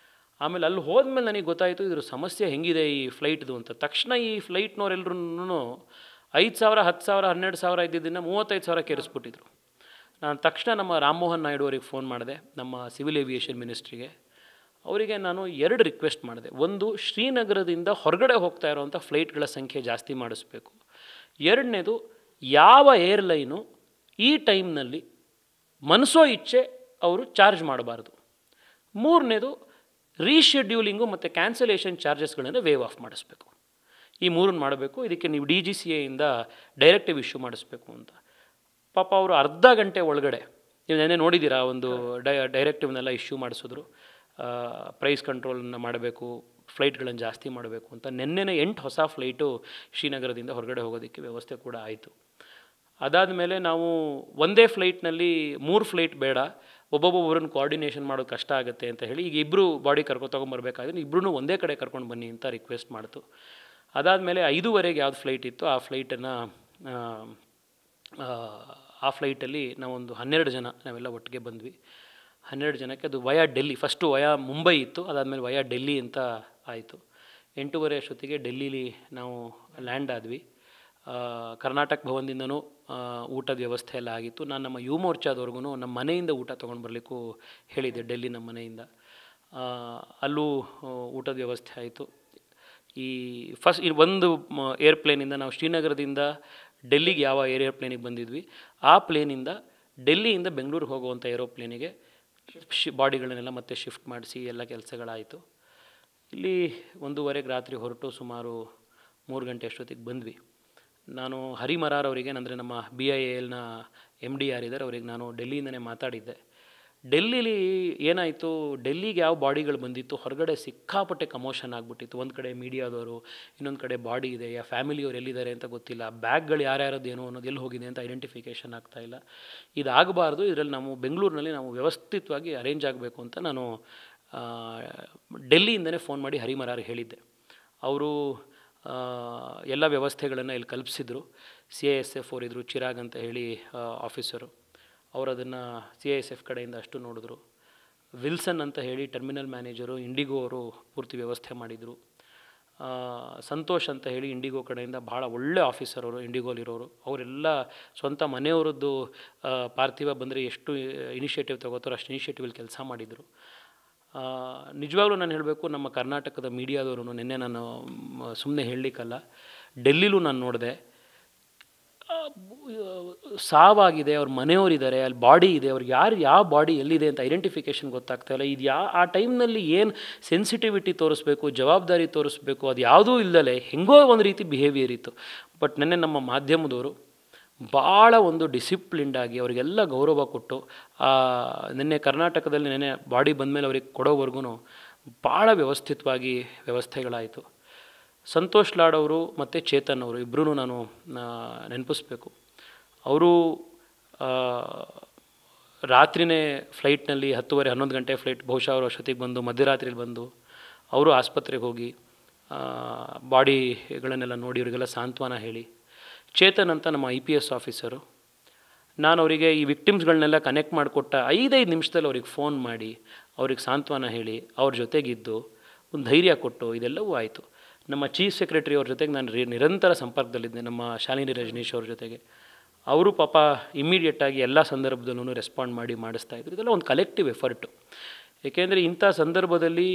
ಆಮೇಲೆ ಅಲ್ಲಿ ಹೋದ್ಮೇಲೆ ನನಗೆ ಗೊತ್ತಾಯಿತು ಇದ್ರ ಸಮಸ್ಯೆ ಹೆಂಗಿದೆ ಈ ಫ್ಲೈಟ್ದು ಅಂತ. ತಕ್ಷಣ ಈ ಫ್ಲೈಟ್ನವರೆಲ್ಲರೂ 5,000, 10,000, 12,000 ಇದ್ದಿದ್ದನ್ನು 35,000 ಏರಿಸ್ಬಿಟ್ಟಿದ್ರು. ನಾನು ತಕ್ಷಣ ನಮ್ಮ ರಾಮಮೋಹನ್ ನಾಯ್ಡು ಅವರಿಗೆ ಫೋನ್ ಮಾಡಿದೆ, ನಮ್ಮ ಸಿವಿಲ್ ಏವಿಯೇಷನ್ ಮಿನಿಸ್ಟ್ರಿಗೆ. ಅವರಿಗೆ ನಾನು 2 ರಿಕ್ವೆಸ್ಟ್ ಮಾಡಿದೆ. ಒಂದು, ಶ್ರೀನಗರದಿಂದ ಹೊರಗಡೆ ಹೋಗ್ತಾ ಇರೋವಂಥ ಫ್ಲೈಟ್ಗಳ ಸಂಖ್ಯೆ ಜಾಸ್ತಿ ಮಾಡಿಸ್ಬೇಕು. 2ನೇದು, ಯಾವ ಏರ್ಲೈನು ಈ ಟೈಮ್ನಲ್ಲಿ ಮನಸೋ ಇಚ್ಛೆ ಅವರು ಚಾರ್ಜ್ ಮಾಡಬಾರ್ದು. 3ನೇದು, ರೀಶೆಡ್ಯೂಲಿಂಗು ಮತ್ತು ಕ್ಯಾನ್ಸಲೇಷನ್ ಚಾರ್ಜಸ್ಗಳನ್ನು ವೇವ್ ಆಫ್ ಮಾಡಿಸ್ಬೇಕು. ಈ 3 ಮಾಡಬೇಕು. ಇದಕ್ಕೆ ನೀವು DGCAಯಿಂದ ಡೈರೆಕ್ಟಿವ್ ಇಶ್ಯೂ ಮಾಡಿಸ್ಬೇಕು ಅಂತ. ಪಾಪ ಅವರು ಅರ್ಧ ಗಂಟೆ ಒಳಗಡೆ, ನೀವು ನೆನ್ನೆ ನೋಡಿದ್ದೀರಾ, ಒಂದು ಡೈರೆಕ್ಟಿವ್ನೆಲ್ಲ ಇಶ್ಯೂ ಮಾಡಿಸಿದ್ರು. ಪ್ರೈಸ್ ಕಂಟ್ರೋಲನ್ನು ಮಾಡಬೇಕು, ಫ್ಲೈಟ್ಗಳನ್ನು ಜಾಸ್ತಿ ಮಾಡಬೇಕು ಅಂತ. ನೆನ್ನೆನೇ 8 ಹೊಸ ಫ್ಲೈಟು ಶ್ರೀನಗರದಿಂದ ಹೊರಗಡೆ ಹೋಗೋದಕ್ಕೆ ವ್ಯವಸ್ಥೆ ಕೂಡ ಆಯಿತು. ಅದಾದಮೇಲೆ ನಾವು ಒಂದೇ ಫ್ಲೈಟ್ನಲ್ಲಿ 3 ಫ್ಲೈಟ್ ಬೇಡ, ಒಬ್ಬೊಬ್ಬರನ್ನು ಕೋಆರ್ಡಿನೇಷನ್ ಮಾಡೋದು ಕಷ್ಟ ಆಗುತ್ತೆ ಅಂತ ಹೇಳಿ ಈಗ ಇಬ್ಬರು ಬಾಡಿ ತೊಗೊಂಬರ್ಬೇಕಾದ್ರೆ ಇಬ್ಬರೂ ಒಂದೇ ಕಡೆ ಕರ್ಕೊಂಡು ಬನ್ನಿ ಅಂತ ರಿಕ್ವೆಸ್ಟ್ ಮಾಡ್ತು. ಅದಾದಮೇಲೆ 5:15 ಯಾವ್ದು ಫ್ಲೈಟ್ ಇತ್ತು ಆ ಫ್ಲೈಟಲ್ಲಿ ನಾವೊಂದು 12 ಜನ ನಾವೆಲ್ಲ ಒಟ್ಟಿಗೆ ಬಂದ್ವಿ. 12 ಜನಕ್ಕೆ ಅದು via Delhi, first via Mumbai ಇತ್ತು, ಅದಾದಮೇಲೆ ವಯಾ ಡೆಲ್ಲಿ ಅಂತ ಆಯಿತು. 8:30 ಅಷ್ಟೊತ್ತಿಗೆ ಡೆಲ್ಲೀಲಿ ನಾವು ಲ್ಯಾಂಡ್ ಆದ್ವಿ. ಕರ್ನಾಟಕ ಭವನದಿಂದನೂ ಊಟದ ವ್ಯವಸ್ಥೆ ಎಲ್ಲ ಆಗಿತ್ತು. ನಾನು ನಮ್ಮ ಯುವ ಮೋರ್ಚಾದವ್ರಿಗೂ ನಮ್ಮ ಮನೆಯಿಂದ ಊಟ ತೊಗೊಂಡು ಬರಲಿಕ್ಕೂ ಹೇಳಿದ್ದೆ, ಡೆಲ್ಲಿ ನಮ್ಮ ಮನೆಯಿಂದ. ಅಲ್ಲೂ ಊಟದ ವ್ಯವಸ್ಥೆ ಆಯಿತು. ಈ ಒಂದು ಏರ್ಪ್ಲೇನಿಂದ ನಾವು ಶ್ರೀನಗರದಿಂದ ಡೆಲ್ಲಿಗೆ ಯಾವ ಏರ್ಪ್ಲೇನಿಗೆ ಬಂದಿದ್ವಿ, ಆ ಪ್ಲೇನಿಂದ ಡೆಲ್ಲಿಯಿಂದ ಬೆಂಗಳೂರಿಗೆ ಹೋಗುವಂಥ ಏರೋಪ್ಲೇನಿಗೆ ಬಾಡಿಗಳನ್ನೆಲ್ಲ ಮತ್ತೆ ಶಿಫ್ಟ್ ಮಾಡಿಸಿ ಎಲ್ಲ ಕೆಲಸಗಳಾಯಿತು. ಇಲ್ಲಿ 1:15 ರಾತ್ರಿ ಹೊರಟು ಸುಮಾರು 3 ಗಂಟೆ ಅಷ್ಟೊತ್ತಿಗೆ ಬಂದ್ವಿ. ನಾನು ಹರಿಮರಾರ್ ಅವರಿಗೆ, ಅಂದರೆ ನಮ್ಮ BIALನ MD ಯಾರಿದ್ದಾರೆ ಅವರಿಗೆ ನಾನು ಡೆಲ್ಲಿಯಿಂದನೇ ಮಾತಾಡಿದ್ದೆ. ಡೆಲ್ಲಿಲಿ ಏನಾಯಿತು, ಡೆಲ್ಲಿಗೆ ಯಾವ ಬಾಡಿಗಳು ಬಂದಿತ್ತು, ಹೊರಗಡೆ ಸಿಕ್ಕಾಪಟ್ಟೆ ಕಮೋಷನ್ ಆಗಿಬಿಟ್ಟಿತ್ತು. ಒಂದು ಕಡೆ ಮೀಡಿಯಾದವರು, ಇನ್ನೊಂದು ಕಡೆ ಬಾಡಿ ಇದೆ, ಯಾ ಫ್ಯಾಮಿಲಿಯವ್ರು ಎಲ್ಲಿದ್ದಾರೆ ಅಂತ ಗೊತ್ತಿಲ್ಲ, ಬ್ಯಾಗ್ಗಳು ಯಾರ್ಯಾರದ್ದು ಏನೋ ಅನ್ನೋದು ಎಲ್ಲಿ ಹೋಗಿದೆ ಅಂತ ಐಡೆಂಟಿಫಿಕೇಷನ್ ಆಗ್ತಾಯಿಲ್ಲ. ಇದಾಗಬಾರ್ದು, ಇದರಲ್ಲಿ ನಾವು ಬೆಂಗಳೂರಿನಲ್ಲಿ ನಾವು ವ್ಯವಸ್ಥಿತವಾಗಿ ಅರೇಂಜ್ ಆಗಬೇಕು ಅಂತ ನಾನು ಡೆಲ್ಲಿಯಿಂದನೇ ಫೋನ್ ಮಾಡಿ ಹರಿಮರಾರಿಗೆ ಹೇಳಿದ್ದೆ. ಅವರು ಎಲ್ಲ ವ್ಯವಸ್ಥೆಗಳನ್ನು ಇಲ್ಲಿ ಕಲ್ಪಿಸಿದ್ರು. CISF ಅವರಿದ್ದರು, ಚಿರಾಗ್ ಅಂತ ಹೇಳಿ ಆಫೀಸರು, ಅವರು ಅದನ್ನು CISF ಕಡೆಯಿಂದ ಅಷ್ಟು ನೋಡಿದ್ರು. ವಿಲ್ಸನ್ ಅಂತ ಹೇಳಿ ಟರ್ಮಿನಲ್ ಮ್ಯಾನೇಜರು, ಇಂಡಿಗೋ ಅವರು ಪೂರ್ತಿ ವ್ಯವಸ್ಥೆ ಮಾಡಿದರು. ಸಂತೋಷ್ ಅಂತ ಹೇಳಿ ಇಂಡಿಗೋ ಕಡೆಯಿಂದ ಭಾಳ ಒಳ್ಳೆ ಆಫೀಸರ್ ಅವರು, ಇಂಡಿಗೋಲಿರೋರು, ಅವರೆಲ್ಲ ಸ್ವಂತ ಮನೆಯವರದ್ದು ಪಾರ್ಥಿವ ಬಂದರೆ ಎಷ್ಟು ಇನಿಷಿಯೇಟಿವ್ ತಗೋತಾರೋ ಅಷ್ಟು ಇನಿಷಿಯೇಟಿವಲ್ಲಿ ಕೆಲಸ ಮಾಡಿದರು. ನಿಜವಾಗ್ಲೂ ನಾನು ಹೇಳಬೇಕು, ನಮ್ಮ ಕರ್ನಾಟಕದ ಮೀಡಿಯಾದವರು ನಿನ್ನೆ ನಾನು ಸುಮ್ಮನೆ ಹೇಳಲಿಕ್ಕಲ್ಲ, ಡೆಲ್ಲಿಲೂ ನಾನು ನೋಡಿದೆ, ಸಾವಾಗಿದೆ, ಅವ್ರ ಮನೆಯವರಿದ್ದಾರೆ, ಅಲ್ಲಿ ಬಾಡಿ ಇದೆ, ಅವ್ರಿಗೆ ಯಾವ ಬಾಡಿ ಎಲ್ಲಿದೆ ಅಂತ ಐಡೆಂಟಿಫಿಕೇಷನ್ ಗೊತ್ತಾಗ್ತಾಯಿಲ್ಲ. ಇದು ಆ ಟೈಮ್ನಲ್ಲಿ ಏನು ಸೆನ್ಸಿಟಿವಿಟಿ ತೋರಿಸ್ಬೇಕು, ಜವಾಬ್ದಾರಿ ತೋರಿಸ್ಬೇಕು, ಅದು ಯಾವುದೂ ಇಲ್ಲದೆ ಹೆಂಗೋ ಒಂದು ರೀತಿ ಬಿಹೇವಿಯರ್ ಇತ್ತು. ಬಟ್ ನೆನ್ನೆ ನಮ್ಮ ಮಾಧ್ಯಮದವರು ಭಾಳ ಒಂದು ಡಿಸಿಪ್ಲಿನ್ಡಾಗಿ ಅವರಿಗೆಲ್ಲ ಗೌರವ ಕೊಟ್ಟು, ನಿನ್ನೆ ಕರ್ನಾಟಕದಲ್ಲಿ ನೆನ್ನೆ ಬಾಡಿ ಬಂದಮೇಲೆ ಅವ್ರಿಗೆ ಕೊಡೋವರೆಗೂ ಭಾಳ ವ್ಯವಸ್ಥಿತವಾಗಿ ವ್ಯವಸ್ಥೆಗಳಾಯಿತು. ಸಂತೋಷ್ ಲಾಡ್ ಅವರು ಮತ್ತು ಚೇತನ್ ಅವರು ಇಬ್ಬರೂ ನಾನು ನೆನಪಿಸ್ಬೇಕು. ಅವರು ರಾತ್ರಿಯೇ ಫ್ಲೈಟ್ನಲ್ಲಿ 10:30-11 ಗಂಟೆ ಫ್ಲೈಟ್, ಬಹುಶಃ ಅವರು ಅಷ್ಟೊತ್ತಿಗೆ ಬಂದು ಮಧ್ಯರಾತ್ರಿಲಿ ಬಂದು ಅವರು ಆಸ್ಪತ್ರೆಗೆ ಹೋಗಿ ಬಾಡಿಗಳನ್ನೆಲ್ಲ ನೋಡಿ ಅವರಿಗೆಲ್ಲ ಸಾಂತ್ವನ ಹೇಳಿ. ಚೇತನ್ ಅಂತ ನಮ್ಮ IPS ಆಫೀಸರು, ನಾನು ಅವರಿಗೆ ಈ ವಿಕ್ಟಿಮ್ಸ್ಗಳನ್ನೆಲ್ಲ ಕನೆಕ್ಟ್ ಮಾಡಿಕೊಟ್ಟ 5 ನಿಮಿಷದಲ್ಲಿ ಅವ್ರಿಗೆ ಫೋನ್ ಮಾಡಿ ಅವ್ರಿಗೆ ಸಾಂತ್ವನ ಹೇಳಿ ಅವ್ರ ಜೊತೆಗಿದ್ದು ಒಂದು ಧೈರ್ಯ ಕೊಟ್ಟು ಇದೆಲ್ಲವೂ ಆಯಿತು. ನಮ್ಮ ಚೀಫ್ ಸೆಕ್ರೆಟರಿ ಅವ್ರ ಜೊತೆಗೆ ನಾನು ನಿರಂತರ ಸಂಪರ್ಕದಲ್ಲಿದ್ದೆ, ನಮ್ಮ ಶಾಲಿನಿ ರಜನೀಶ್ ಅವ್ರ ಜೊತೆಗೆ. ಅವರು ಪಾಪ ಇಮ್ಮಿಡಿಯೇಟಾಗಿ ಎಲ್ಲ ಸಂದರ್ಭದಲ್ಲೂ ರೆಸ್ಪಾಂಡ್ ಮಾಡಿ ಮಾಡಿಸ್ತಾಯಿದ್ರು. ಇದೆಲ್ಲ ಒಂದು ಕಲೆಕ್ಟಿವ್ ಎಫರ್ಟು. ಏಕೆಂದರೆ ಇಂಥ ಸಂದರ್ಭದಲ್ಲಿ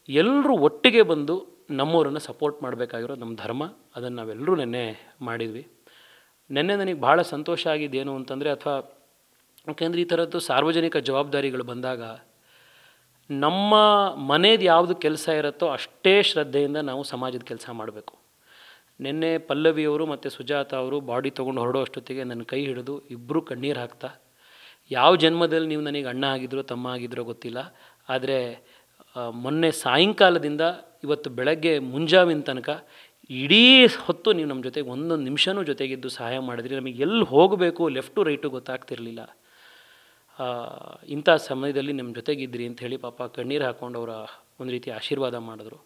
ಎಲ್ಲರೂ ಒಟ್ಟಿಗೆ ಬಂದು ನಮ್ಮವರನ್ನು ಸಪೋರ್ಟ್ ಮಾಡಬೇಕಾಗಿರೋ ನಮ್ಮ ಧರ್ಮ, ಅದನ್ನು ನಾವೆಲ್ಲರೂ ನೆನ್ನೆ ಮಾಡಿದ್ವಿ. ನೆನ್ನೆ ನನಗೆ ಭಾಳ ಸಂತೋಷ ಆಗಿದ್ದೇನು ಅಂತಂದರೆ, ಅಥವಾ ಯಾಕೆಂದರೆ ಈ ಥರದ್ದು ಸಾರ್ವಜನಿಕ ಜವಾಬ್ದಾರಿಗಳು ಬಂದಾಗ ನಮ್ಮ ಮನೇದು ಯಾವುದು ಕೆಲಸ ಇರುತ್ತೋ ಅಷ್ಟೇ ಶ್ರದ್ಧೆಯಿಂದ ನಾವು ಸಮಾಜದ ಕೆಲಸ ಮಾಡಬೇಕು. ನಿನ್ನೆ ಪಲ್ಲವಿಯವರು ಮತ್ತು ಸುಜಾತ ಅವರು ಬಾಡಿ ತೊಗೊಂಡು ಹೊರಡೋ ಅಷ್ಟೊತ್ತಿಗೆ ನನ್ನ ಕೈ ಹಿಡಿದು ಇಬ್ಬರು ಕಣ್ಣೀರು ಹಾಕ್ತಾ, ಯಾವ ಜನ್ಮದಲ್ಲಿ ನೀವು ನನಗೆ ಅಣ್ಣ ಆಗಿದ್ರೋ ತಮ್ಮ ಆಗಿದ್ರೋ ಗೊತ್ತಿಲ್ಲ, ಆದರೆ ಮೊನ್ನೆ ಸಾಯಂಕಾಲದಿಂದ ಇವತ್ತು ಬೆಳಗ್ಗೆ ಮುಂಜಾವಿನ ತನಕ ಇಡೀ ಹೊತ್ತು ನೀವು ನಮ್ಮ ಜೊತೆಗೆ ಒಂದೊಂದು ನಿಮಿಷವೂ ಜೊತೆಗಿದ್ದು ಸಹಾಯ ಮಾಡಿದ್ರಿ. ನಮಗೆ ಎಲ್ಲಿ ಹೋಗಬೇಕು, ಲೆಫ್ಟು ರೈಟು ಗೊತ್ತಾಗ್ತಿರಲಿಲ್ಲ. ಇಂಥ ಸಮಯದಲ್ಲಿ ನಿಮ್ಮ ಜೊತೆಗಿದ್ರಿ ಅಂಥೇಳಿ ಪಾಪ ಕಣ್ಣೀರು ಹಾಕ್ಕೊಂಡು ಅವರ ಒಂದು ರೀತಿ ಆಶೀರ್ವಾದ ಮಾಡಿದ್ರು.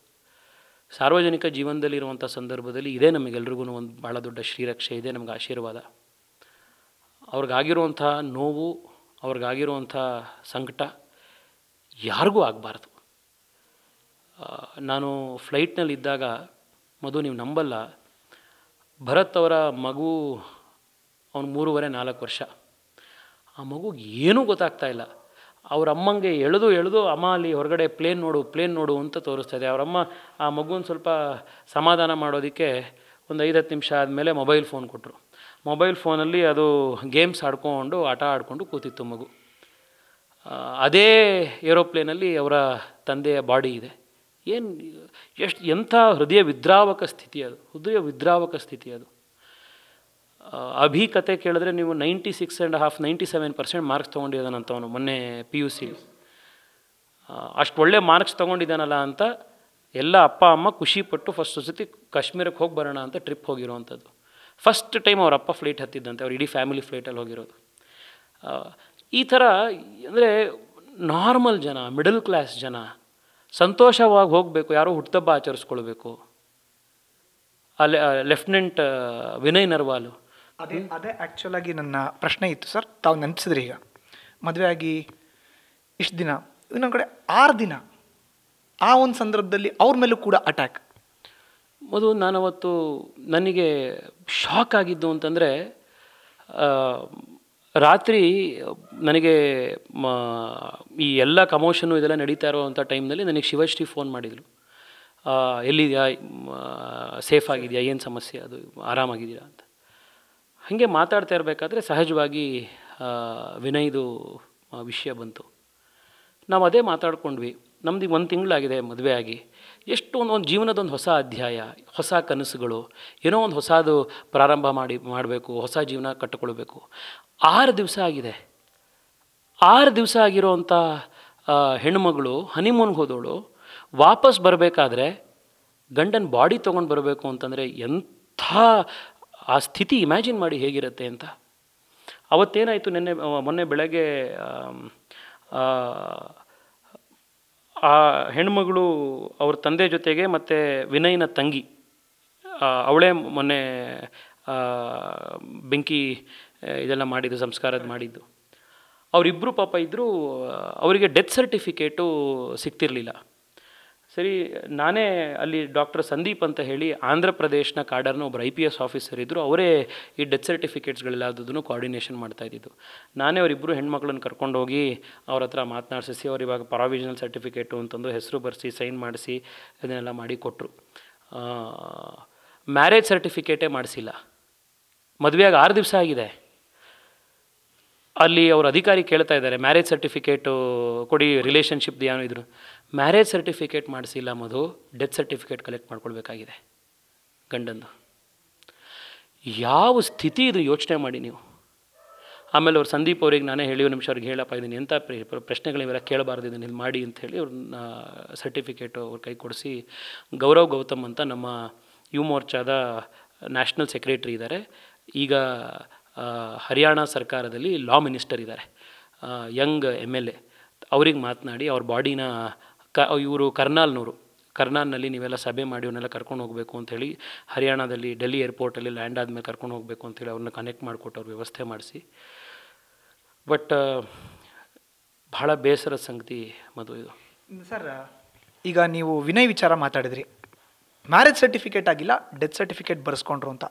ಸಾರ್ವಜನಿಕ ಜೀವನದಲ್ಲಿರುವಂಥ ಸಂದರ್ಭದಲ್ಲಿ ಇದೇ ನಮಗೆಲ್ರಿಗೂ ಒಂದು ಭಾಳ ದೊಡ್ಡ ಶ್ರೀರಕ್ಷೆ, ಇದೆ ನಮಗೆ ಆಶೀರ್ವಾದ. ಅವ್ರಿಗಾಗಿರುವಂಥ ನೋವು, ಅವ್ರಿಗಾಗಿರುವಂಥ ಸಂಕಟ ಯಾರಿಗೂ ಆಗಬಾರ್ದು. ನಾನು ಫ್ಲೈಟ್ನಲ್ಲಿದ್ದಾಗ, ಮಧು ನೀವು ನಂಬಲ್ಲ, ಭರತ್ ಅವರ ಮಗು, ಅವನು 3.5-4 ವರ್ಷ, ಆ ಮಗುಗೆ ಏನೂ ಗೊತ್ತಾಗ್ತಾಯಿಲ್ಲ. ಅವ್ರ ಅಮ್ಮಂಗೆ ಎಳೆದು ಅಮ್ಮ ಅಲ್ಲಿ ಹೊರಗಡೆ ಪ್ಲೇನ್ ನೋಡು ಅಂತ ತೋರಿಸ್ತಾಯಿದೆ. ಅವರಮ್ಮ ಆ ಮಗುನ ಸ್ವಲ್ಪ ಸಮಾಧಾನ ಮಾಡೋದಕ್ಕೆ ಒಂದು 5-10 ನಿಮಿಷ ಆದಮೇಲೆ ಮೊಬೈಲ್ ಫೋನ್ ಕೊಟ್ಟರು. ಮೊಬೈಲ್ ಫೋನಲ್ಲಿ ಅದು ಗೇಮ್ಸ್ ಆಟ ಆಡಿಕೊಂಡು ಕೂತಿತ್ತು ಮಗು. ಅದೇ ಏರೋಪ್ಲೇನಲ್ಲಿ ಅವರ ತಂದೆಯ ಬಾಡಿ ಇದೆ. ಎಂಥ ಹೃದಯ ವಿದ್ರಾವಕ ಸ್ಥಿತಿ ಅದು. ಅಭಿ ಕತೆ ಕೇಳಿದ್ರೆ ನೀವು 96.5, 97% ಮಾರ್ಕ್ಸ್ ತೊಗೊಂಡಿದ್ದಾನಂತವನು ಮೊನ್ನೆ PUC. ಅಷ್ಟು ಒಳ್ಳೆ ಮಾರ್ಕ್ಸ್ ತೊಗೊಂಡಿದ್ದಾನಲ್ಲ ಅಂತ ಎಲ್ಲ ಅಪ್ಪ ಅಮ್ಮ ಖುಷಿಪಟ್ಟು ಫಸ್ಟ್ ಸತಿ ಕಾಶ್ಮೀರಕ್ಕೆ ಹೋಗಿ ಬರೋಣ ಅಂತ ಟ್ರಿಪ್ ಹೋಗಿರೋವಂಥದ್ದು. ಫಸ್ಟ್ ಟೈಮ್ ಅವ್ರ ಅಪ್ಪ ಫ್ಲೈಟ್ ಹತ್ತಿದ್ದಂತೆ, ಅವ್ರು ಇಡೀ ಫ್ಯಾಮಿಲಿ ಫ್ಲೈಟಲ್ಲಿ ಹೋಗಿರೋದು. ಈ ಥರ ಅಂದರೆ ನಾರ್ಮಲ್ ಜನ, ಮಿಡಲ್ ಕ್ಲಾಸ್ ಜನ ಸಂತೋಷವಾಗಿ ಹೋಗಬೇಕು, ಯಾರೋ ಹುಟ್ಟುಹಬ್ಬ ಆಚರಿಸ್ಕೊಳ್ಬೇಕು. ಲೆಫ್ಟಿನೆಂಟ್ ವಿನಯ್ ನರ್ವಾಲು, ಅದೇ ಆ್ಯಕ್ಚುಲಾಗಿ ನನ್ನ ಪ್ರಶ್ನೆ ಇತ್ತು ಸರ್. ತಾವು ನೆನಪಿಸಿದ್ರಿ, ಈಗ ಮದುವೆ ಆಗಿ ಇಷ್ಟು ದಿನ, ಇನ್ನೊಂದು ಕಡೆ 6 ದಿನ, ಆ ಒಂದು ಸಂದರ್ಭದಲ್ಲಿ ಅವ್ರ ಮೇಲೂ ಕೂಡ ಅಟ್ಯಾಕ್. ನಾನವತ್ತು ನನಗೆ ಶಾಕ್ ಆಗಿದ್ದು ಅಂತಂದರೆ, ರಾತ್ರಿ ನನಗೆ ಈ ಎಲ್ಲ ಕಮೋಷನು ಇದೆಲ್ಲ ನಡೀತಾ ಇರೋವಂಥ ಟೈಮ್ನಲ್ಲಿ ನನಗೆ ಶಿವಶ್ರೀ ಫೋನ್ ಮಾಡಿದರು. ಎಲ್ಲಿದೆಯಾ, ಸೇಫ್ ಆಗಿದೆಯಾ, ಏನು ಸಮಸ್ಯೆ, ಅದು ಆರಾಮಾಗಿದೆಯಾ ಅಂತ. ಹಾಗೆ ಮಾತಾಡ್ತಾ ಇರಬೇಕಾದ್ರೆ ಸಹಜವಾಗಿ ವಿನಯ್ದು ವಿಷಯ ಬಂತು. ನಾವು ಅದೇ ಮಾತಾಡ್ಕೊಂಡ್ವಿ. ನಮ್ದು 1 ತಿಂಗಳಾಗಿದೆ ಮದುವೆ ಆಗಿ. ಎಷ್ಟು ಒಂದು ಜೀವನದೊಂದು ಹೊಸ ಅಧ್ಯಾಯ, ಹೊಸ ಕನಸುಗಳು, ಏನೋ ಒಂದು ಹೊಸದು ಪ್ರಾರಂಭ ಮಾಡಬೇಕು, ಹೊಸ ಜೀವನ ಕಟ್ಟಿಕೊಳ್ಬೇಕು. 6 ದಿವಸ ಆಗಿದೆ. 6 ದಿವಸ ಆಗಿರೋವಂಥ ಹೆಣ್ಣುಮಗಳು ಹನಿಮೂನ್ಗೆ ಹೋದವಳು ವಾಪಸ್ ಬರಬೇಕಾದ್ರೆ ಗಂಡನ ಬಾಡಿ ತೊಗೊಂಡು ಬರಬೇಕು ಅಂತಂದರೆ ಎಂಥ ಆ ಸ್ಥಿತಿ ಇಮ್ಯಾಜಿನ್ ಮಾಡಿ ಹೇಗಿರುತ್ತೆ ಅಂತ. ಅವತ್ತೇನಾಯಿತು, ಮೊನ್ನೆ ಬೆಳಗ್ಗೆ ಆ ಹೆಣ್ಮಗಳು ಅವ್ರ ತಂದೆ ಜೊತೆಗೆ ಮತ್ತು ವಿನಯ್ನ ತಂಗಿ, ಅವಳೇ ಮೊನ್ನೆ ಬೆಂಕಿ ಇದೆಲ್ಲ ಮಾಡಿದ್ದು, ಸಂಸ್ಕಾರದ ಮಾಡಿದ್ದು. ಅವರಿಬ್ಬರು ಪಾಪ ಇದ್ದರು, ಅವರಿಗೆ ಡೆತ್ ಸರ್ಟಿಫಿಕೇಟು ಸಿಗ್ತಿರಲಿಲ್ಲ. ಸರಿ, ನಾನೇ ಅಲ್ಲಿ ಡಾಕ್ಟರ್ ಸಂದೀಪ್ ಅಂತ ಹೇಳಿ ಆಂಧ್ರ ಪ್ರದೇಶನ ಕಾಡರ್ನ ಒಬ್ಬರು IPS ಆಫೀಸರ್ ಇದ್ದರು, ಅವರೇ ಈ ಡೆತ್ ಸರ್ಟಿಫಿಕೇಟ್ಸ್ಗಳೆಲ್ಲದನ್ನು ಕೋಆರ್ಡಿನೇಷನ್ ಮಾಡ್ತಾಯಿದ್ದು. ನಾನೇ ಅವರಿಬ್ಬರು ಹೆಣ್ಮಕ್ಳನ್ನ ಕರ್ಕೊಂಡೋಗಿ ಅವ್ರ ಹತ್ರ ಮಾತನಾಡಿಸಿ ಅವ್ರು ಇವಾಗ ಪ್ರಾವಿಷನಲ್ ಸರ್ಟಿಫಿಕೇಟು ಅಂತಂದು ಹೆಸರು ಬರೆಸಿ ಸೈನ್ ಮಾಡಿಸಿ ಅದನ್ನೆಲ್ಲ ಮಾಡಿ ಕೊಟ್ಟರು. ಮ್ಯಾರೇಜ್ ಸರ್ಟಿಫಿಕೇಟೇ ಮಾಡಿಸಿಲ್ಲ. ಮದುವೆಯಾಗಿ 6 ದಿವಸ ಆಗಿದೆ. ಅಲ್ಲಿ ಅವ್ರ ಅಧಿಕಾರಿ ಕೇಳ್ತಾ ಇದ್ದಾರೆ, ಮ್ಯಾರೇಜ್ ಸರ್ಟಿಫಿಕೇಟು ಕೊಡಿ, ರಿಲೇಷನ್ಶಿಪ್ದು ಏನೋ ಇದ್ರು. ಮ್ಯಾರೇಜ್ ಸರ್ಟಿಫಿಕೇಟ್ ಮಾಡಿಸಿಲ್ಲ ಮಧು, ಡೆತ್ ಸರ್ಟಿಫಿಕೇಟ್ ಕಲೆಕ್ಟ್ ಮಾಡ್ಕೊಳ್ಬೇಕಾಗಿದೆ ಗಂಡಂದು. ಯಾವ ಸ್ಥಿತಿ ಇದು ಯೋಚನೆ ಮಾಡಿ ನೀವು. ಆಮೇಲೆ ಅವ್ರು ಸಂದೀಪ್ ಅವ್ರಿಗೆ ನಾನೇ ಹೇಳಿ ಒಂದು ನಿಮಿಷ ಅವ್ರಿಗೆ ಹೇಳಪ್ಪ, ಇದನ್ನು ಎಂಥ ಪ್ರಶ್ನೆಗಳಿವೆಲ್ಲ ಕೇಳಬಾರ್ದು, ಇದನ್ನು ಇಲ್ಲಿ ಮಾಡಿ ಅಂಥೇಳಿ ಅವ್ರನ್ನ ಸರ್ಟಿಫಿಕೇಟು ಅವ್ರ ಕೈ ಕೊಡಿಸಿ, ಗೌರವ್ ಗೌತಮ್ ಅಂತ ನಮ್ಮ ಯುವ ಮೋರ್ಚಾದ ನ್ಯಾಷನಲ್ ಸೆಕ್ರೆಟ್ರಿ ಇದ್ದಾರೆ, ಈಗ ಹರಿಯಾಣ ಸರ್ಕಾರದಲ್ಲಿ ಲಾ ಮಿನಿಸ್ಟರ್ ಇದ್ದಾರೆ, ಯಂಗ್ MLA, ಅವ್ರಿಗೆ ಮಾತನಾಡಿ ಅವ್ರ ಬಾಡಿನ ಇವರು ಕರ್ನಾಲ್ನಲ್ಲಿ ನೀವೆಲ್ಲ ಸಭೆ ಮಾಡಿ ಅವನ್ನೆಲ್ಲ ಕರ್ಕೊಂಡು ಹೋಗಬೇಕು ಅಂಥೇಳಿ, ಹರಿಯಾಣದಲ್ಲಿ ಡೆಲ್ಲಿ ಏರ್ಪೋರ್ಟಲ್ಲಿ ಲ್ಯಾಂಡ್ ಆದಮೇಲೆ ಕರ್ಕೊಂಡು ಹೋಗಬೇಕು ಅಂಥೇಳಿ ಅವ್ರನ್ನ ಕನೆಕ್ಟ್ ಮಾಡಿಕೊಟ್ಟು ಅವ್ರ ವ್ಯವಸ್ಥೆ ಮಾಡಿಸಿ. ಬಟ್ ಭಾಳ ಬೇಸರದ ಸಂಗತಿ ಮಧು ಇದು. ಸರ್, ಈಗ ನೀವು ವಿನಯ್ ವಿಚಾರ ಮಾತಾಡಿದ್ರಿ, ಮ್ಯಾರೇಜ್ ಸರ್ಟಿಫಿಕೇಟ್ ಆಗಿಲ್ಲ, ಡೆತ್ ಸರ್ಟಿಫಿಕೇಟ್ ಬರೆಸ್ಕೊಂಡ್ರು ಅಂತ.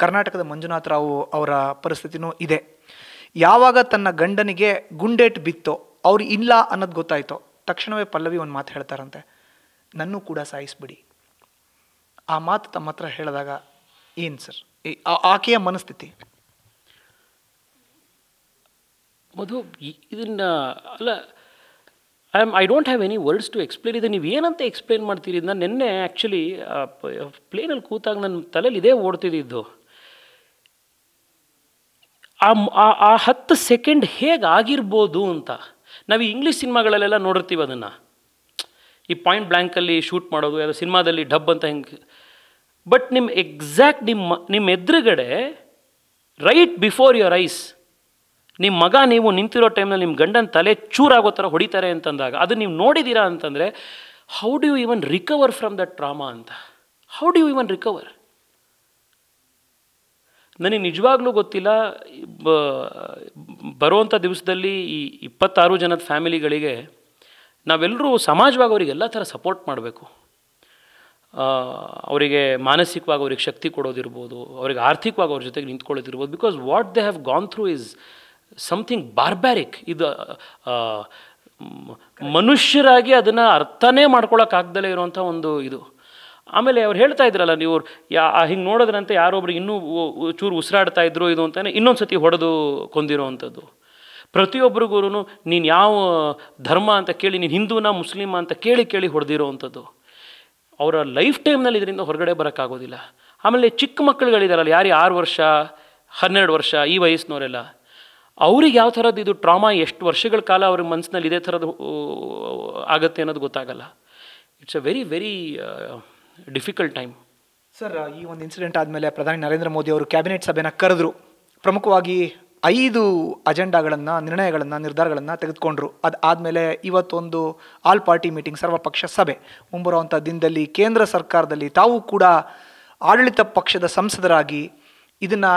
ಕರ್ನಾಟಕದ ಮಂಜುನಾಥ್ ರಾವ್ ಅವರ ಪರಿಸ್ಥಿತಿನೂ ಇದೆ. ಯಾವಾಗ ತನ್ನ ಗಂಡನಿಗೆ ಗುಂಡೇಟ್ ಬಿತ್ತೋ, ಅವ್ರು ಇಲ್ಲ ಅನ್ನೋದು ಗೊತ್ತಾಯ್ತೋ, ತಕ್ಷಣವೇ ಪಲ್ಲವಿ ಒಂದು ಮಾತು ಹೇಳ್ತಾರಂತೆ, ನನ್ನೂ ಕೂಡ ಸಾಯಿಸ್ಬಿಡಿ. ಆ ಮಾತು ತಮ್ಮ ಹತ್ರ ಹೇಳಿದಾಗ ಏನು ಸರ್ ಆಕೆಯ ಮನಸ್ಥಿತಿ? ಮಧು, ಇದನ್ನು ಅಲ್ಲ, I don't have any words to explain. ಇದು ನೀವು ಏನಂತ ಎಕ್ಸ್ಪ್ಲೇನ್ ಮಾಡ್ತೀರಿ? ನಾನು ನಿನ್ನೆ ಆ್ಯಕ್ಚುಲಿ ಪ್ಲೇನಲ್ಲಿ ಕೂತಾಗ ನನ್ನ ತಲೆಯಲ್ಲಿ ಇದೇ ಓಡ್ತಿದ್ದು, ಆ 10 ಸೆಕೆಂಡ್ ಹೇಗಾಗಿರ್ಬೋದು ಅಂತ. ನಾವು ಈ ಇಂಗ್ಲೀಷ್ ಸಿನಿಮಾಗಳಲ್ಲೆಲ್ಲ ನೋಡಿರ್ತೀವಿ ಅದನ್ನು, ಈ ಪಾಯಿಂಟ್ ಬ್ಲ್ಯಾಂಕಲ್ಲಿ ಶೂಟ್ ಮಾಡೋದು, ಯಾವುದೋ ಸಿನಿಮಾದಲ್ಲಿ ಡಬ್ ಅಂತ ಹೆಂಗೆ. ಬಟ್ ಎಕ್ಸಾಕ್ಟ್ ನಿಮ್ಮ ಎದುರುಗಡೆ ರೈಟ್ ಬಿಫೋರ್ ಯುವರ್ ಐಸ್ ನಿಮ್ಮ ಮಗ ನೀವು ನಿಂತಿರೋ ಟೈಮ್ನಲ್ಲಿ ನಿಮ್ಮ ಗಂಡನ ತಲೆ ಚೂರಾಗೋ ಥರ ಹೊಡಿತಾರೆ ಅಂತಂದಾಗ ಅದು ನೀವು ನೋಡಿದ್ದೀರಾ ಅಂತಂದರೆ, how do you even recover from that trauma ಅಂತ? How do you even recover? ನನಗೆ ನಿಜವಾಗ್ಲೂ ಗೊತ್ತಿಲ್ಲ. ಬರುವಂಥ ದಿವಸದಲ್ಲಿ ಈ 26 ಜನದ ಫ್ಯಾಮಿಲಿಗಳಿಗೆ ನಾವೆಲ್ಲರೂ ಸಮಾಜವಾಗಿ ಅವರಿಗೆ ಎಲ್ಲ ಥರ ಸಪೋರ್ಟ್ ಮಾಡಬೇಕು. ಅವರಿಗೆ ಮಾನಸಿಕವಾಗಿ ಅವ್ರಿಗೆ ಶಕ್ತಿ ಕೊಡೋದಿರ್ಬೋದು, ಅವ್ರಿಗೆ ಆರ್ಥಿಕವಾಗಿ ಅವ್ರ ಜೊತೆಗೆ ನಿಂತ್ಕೊಳ್ಳೋದಿರ್ಬೋದು. Because what they have gone through is something barbaric. ಇದು ಮನುಷ್ಯರಾಗಿ ಅದನ್ನು ಅರ್ಥನೇ ಮಾಡ್ಕೊಳಕ್ಕಾಗ್ದಲೇ ಇರುವಂಥ ಒಂದು ಇದು. ಆಮೇಲೆ ಅವ್ರು ಹೇಳ್ತಾ ಇದ್ರಲ್ಲ, ನೀವು ಹಿಂಗೆ ನೋಡೋದ್ರಂತೆ ಯಾರೊಬ್ರು ಇನ್ನೂ ಚೂರು ಉಸಿರಾಡ್ತಾ ಇದ್ರು ಇದು ಅಂತಾನೆ ಇನ್ನೊಂದು ಸತಿ ಹೊಡೆದು ಕೊಂದಿರೋ ಅಂಥದ್ದು. ಪ್ರತಿಯೊಬ್ಬರಿಗೂ ನೀನು ಯಾವ ಧರ್ಮ ಅಂತ ಕೇಳಿ, ನೀನು ಹಿಂದೂನಾ ಮುಸ್ಲಿಮ ಅಂತ ಕೇಳಿ ಹೊಡೆದಿರೋ ಅಂಥದ್ದು. ಅವರ ಲೈಫ್ ಟೈಮ್ನಲ್ಲಿ ಇದರಿಂದ ಹೊರಗಡೆ ಬರೋಕ್ಕಾಗೋದಿಲ್ಲ. ಆಮೇಲೆ ಚಿಕ್ಕ ಮಕ್ಕಳುಗಳಿದಾರಲ್ಲ, 6 ವರ್ಷ 12 ವರ್ಷ ಈ ವಯಸ್ಸಿನವರೆಲ್ಲ, ಅವ್ರಿಗೆ ಯಾವ ಥರದ್ದು ಇದು ಟ್ರಾಮಾ ಎಷ್ಟು ವರ್ಷಗಳ ಕಾಲ ಅವ್ರ ಮನಸ್ಸಿನಲ್ಲಿ ಇದೇ ಥರದ್ದು ಆಗುತ್ತೆ ಅನ್ನೋದು ಗೊತ್ತಾಗಲ್ಲ. It's a very very difficult time. Sir, ಈ ಒಂದು ಇನ್ಸಿಡೆಂಟ್ ಆದಮೇಲೆ ಪ್ರಧಾನಿ ನರೇಂದ್ರ ಮೋದಿ ಅವರು ಕ್ಯಾಬಿನೆಟ್ ಸಭೆನ ಕರೆದ್ರು. ಪ್ರಮುಖವಾಗಿ 5 ಅಜೆಂಡಾಗಳನ್ನು, ನಿರ್ಧಾರಗಳನ್ನು ತೆಗೆದುಕೊಂಡ್ರು. ಆದಮೇಲೆ ಇವತ್ತೊಂದು ಆಲ್ ಪಾರ್ಟಿ ಮೀಟಿಂಗ್, ಸರ್ವಪಕ್ಷ ಸಭೆ ಮುಂಬರುವಂಥ ದಿನದಲ್ಲಿ ಕೇಂದ್ರ ಸರ್ಕಾರದಲ್ಲಿ ತಾವು ಕೂಡ ಆಡಳಿತ ಪಕ್ಷದ ಸಂಸದರಾಗಿ ಇದನ್ನು